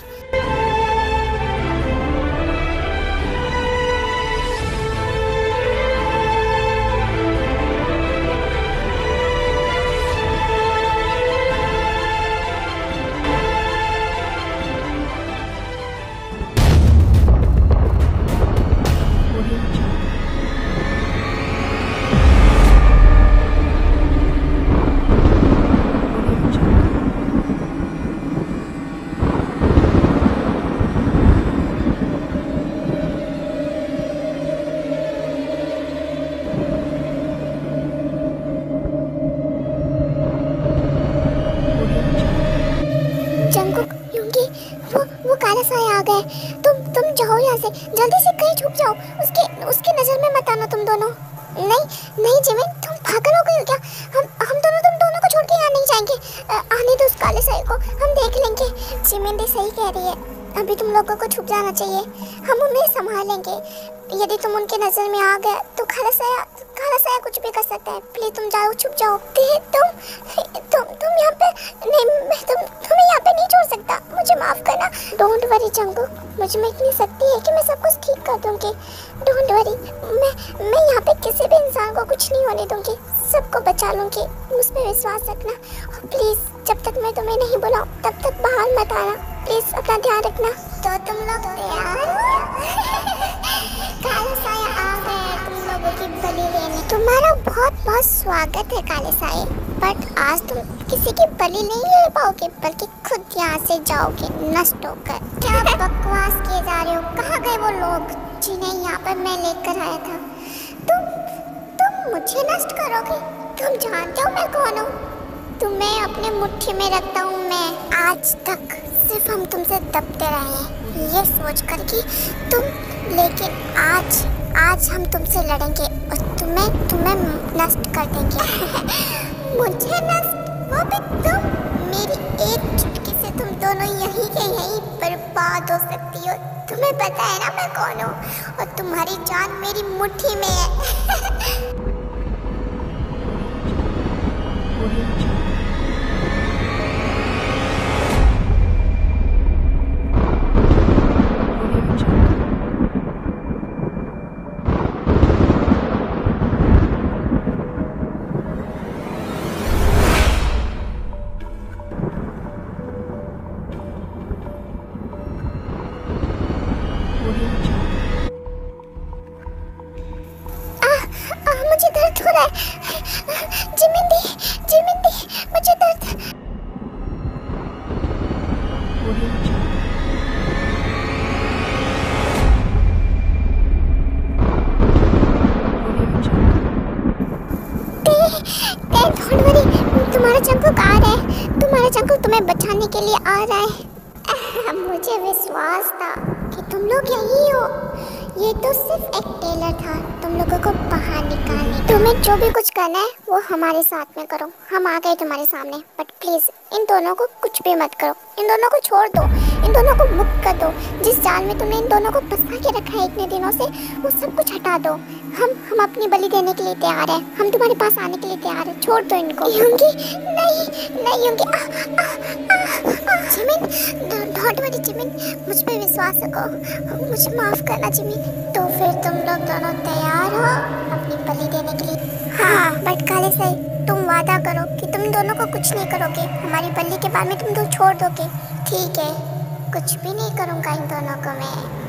जंगकुक, यूंगी, वो काला साया आ गए। तुम जाओ यहाँ से, जल्दी से कहीं छुप जाओ। उसके नजर में मत आना तुम दोनों। नहीं जिमिन, तुम पागल हो गए हो क्या? हम दोनों तुम दोनों को छोड़ के यहाँ नहीं जाएंगे। आने दो उस काले साये को, हम देख लेंगे। जिमिन दी सही कह रही है, अभी तुम लोगों को छुप जाना चाहिए, हम उन्हें संभालेंगे। यदि तुम उनके नजर में आ गए तो काला साया कुछ भी कर सकता है। प्लीज तुम जाओ, छुप जाओ। तुम यहाँ पे नहीं, मैं तुम्हें यहाँ पे नहीं छोड़ सकता, मुझे माफ करना। डोंट वरी जंगकुक, मुझ में इतनी शक्ति है कि मैं सब कुछ ठीक कर दूंगी। डोंट वरी, मैं यहाँ पे किसी भी इंसान को कुछ नहीं होने दूंगी, सबको बचा लूंगी। मुझ पे विश्वास रखना और प्लीज जब तक मैं तुम्हें नहीं बुलाऊं तब तक बाहर मत आना। प्लीज अपना ध्यान रखना। तो तुम लोग तैयार? काले साया आ गए तुम लोगों की बलि लेने। तुम्हारा बहुत बहुत स्वागत है काले साये, बट आज तुम किसी की बलि नहीं ले पाओगे, बल्कि खुद यहाँ से जाओगे नष्ट होकर। क्या बकवास किए जा रहे हो? कहाँ गए वो लोग जिन्हें यहाँ पर मैं लेकर आया था? तुम मुझे नष्ट करोगे? तुम जानते हो मैं कौन हूँ? तुम्हें अपने मुट्ठी में रखता हूँ मैं। आज तक सिर्फ हम तुमसे दबते रहे हैं ये सोच कर कि लेकिन आज हम तुमसे लड़ेंगे और तुम्हें नष्ट कर देंगे। मुझे नष्ट? वो भी तुम? मेरी एक चुटकी से तुम दोनों यहीं के यहीं बर्बाद हो सकती हो। तुम्हें पता है ना मैं कौन हूँ, और तुम्हारी जान मेरी मुट्ठी में है। मुझे दर्द हो रहा है। जिमिन दी, मुझे दर्द। डोंट वरी, तुम्हारा जंगकुक आ रहा है। तुम्हारा जंगकुक तुम्हें बचाने के लिए आ रहा है। मुझे विश्वास था कि तुम लोग यही हो। ये तो सिर्फ एक टेलर था तुम लोगों को बाहर निकालने। तुम्हें जो भी कुछ करना है वो हमारे साथ में करो, हम आ गए तुम्हारे सामने। बट प्लीज इन दोनों को कुछ भी मत करो, इन दोनों को छोड़ दो, इन दोनों को मुक्त कर दो। जिस जाल में तुमने इन दोनों को फंसा के रखा है इतने दिनों से, वो सब कुछ हटा दो। हम अपनी बलि देने के लिए तैयार है, हम तुम्हारे पास आने के लिए तैयार है। छोड़ दो इनको। यूंगी, नहीं यूंगी। जिमिन, डोंट वरी जिमिन, मुझ पे विश्वास रखो, मुझे माफ करना जिमिन। तो फिर तुम लोग दोनों तैयार हो अपनी बलि देने के लिए? हाँ, बट काले साये तुम वादा करो कि तुम दोनों को कुछ नहीं करोगे, हमारी बलि के बाद में तुम दो छोड़ दोगे। ठीक है, कुछ भी नहीं करूँगा इन दोनों को मैं।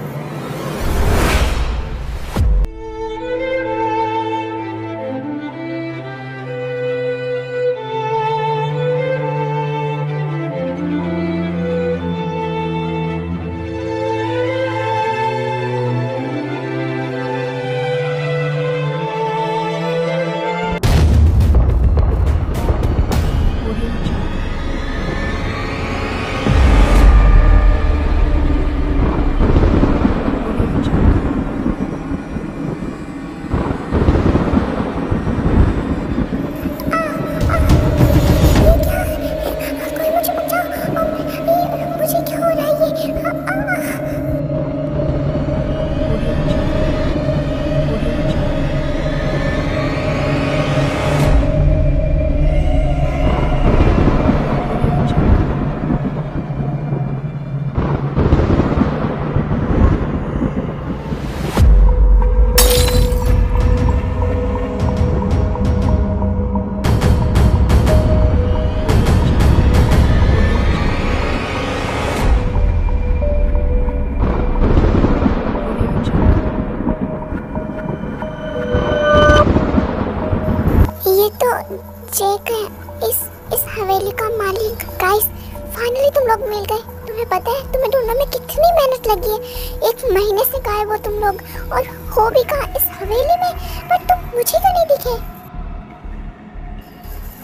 तुम लोग मिल गए। तुम्हें पता है तुम्हें ढूंढने में कितनी मेहनत लगी है। 1 महीने से गायब हो तुम लोग, और हो भी कहाँ, इस हवेली में, पर तुम मुझे क्यों नहीं दिखे?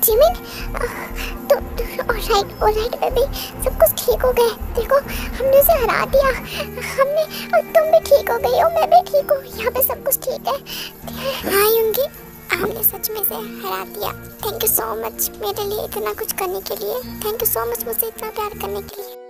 जिमिन, ऑलराइट बेबी, सब कुछ ठीक हो गया। देखो हमने उसे हरा दिया, हमने, और तुम भी ठीक हो गई हो, मैं भी ठीक हूँ, यहाँ पे सब कुछ ठीक है। हाँ यूंगी, हमने सच में से हरा दिया। थैंक यू सो मच मेरे लिए इतना कुछ करने के लिए। थैंक यू सो मच मुझसे इतना प्यार करने के लिए।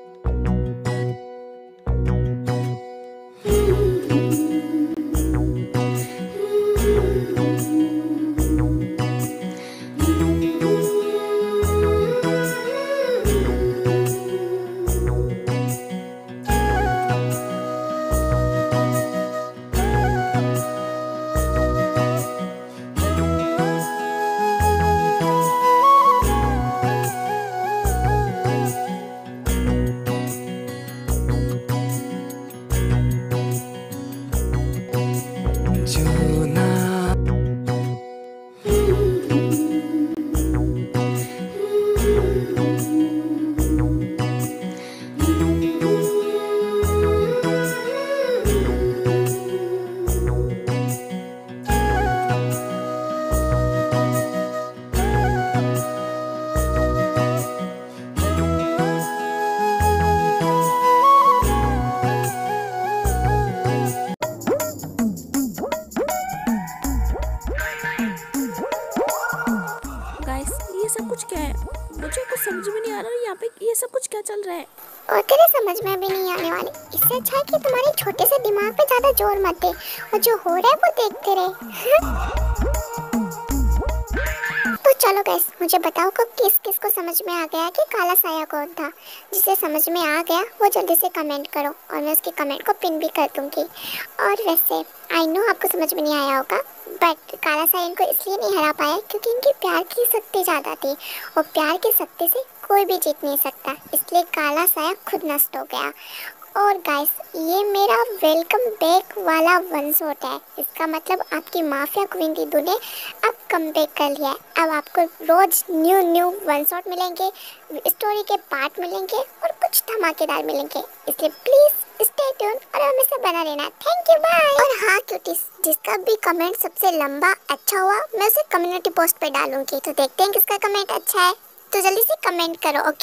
ये सब कुछ क्या है? मुझे कुछ समझ में नहीं आ रहा है यहाँ पे ये सब कुछ क्या चल रहा है। और तेरे समझ में भी नहीं आने वाली। इससे अच्छा है कि तुम्हारे छोटे से दिमाग पे ज्यादा जोर मत दे, और जो हो रहा है वो देखते रहे। तो चलो गाइस, मुझे बताओ कि किस किस को समझ में आ गया कि काला साया कौन था। जिसे समझ में आ गया वो जल्दी से कमेंट करो, और मैं उसके कमेंट को पिन भी कर दूंगी। और वैसे आई नो आपको समझ में नहीं आया होगा, बट काला साया इनको इसलिए नहीं हरा पाया क्योंकि इनकी प्यार की शक्ति ज़्यादा थी, और प्यार की शक्ति से कोई भी जीत नहीं सकता, इसलिए काला साया खुद नष्ट हो गया। और गाइस, ये मेरा वेलकम बैक वाला वन शॉट है। इसका मतलब आपकी माफिया क्वीन दीदू ने अब कम बैक कर लिया है। अब आपको रोज न्यू वन शॉट मिलेंगे, स्टोरी के पार्ट मिलेंगे, और कुछ धमाकेदार मिलेंगे। इसलिए प्लीज स्टे ट्यून और हमेशा बना रहना। Thank you, bye. और हाँ क्यूटीज, जिसका भी कमेंट सबसे लंबा अच्छा हुआ मैं उसे कम्युनिटी पोस्ट पे डालूंगी, तो देखते हैं किसका कमेंट अच्छा है। तो जल्दी से कमेंट करो, ओके।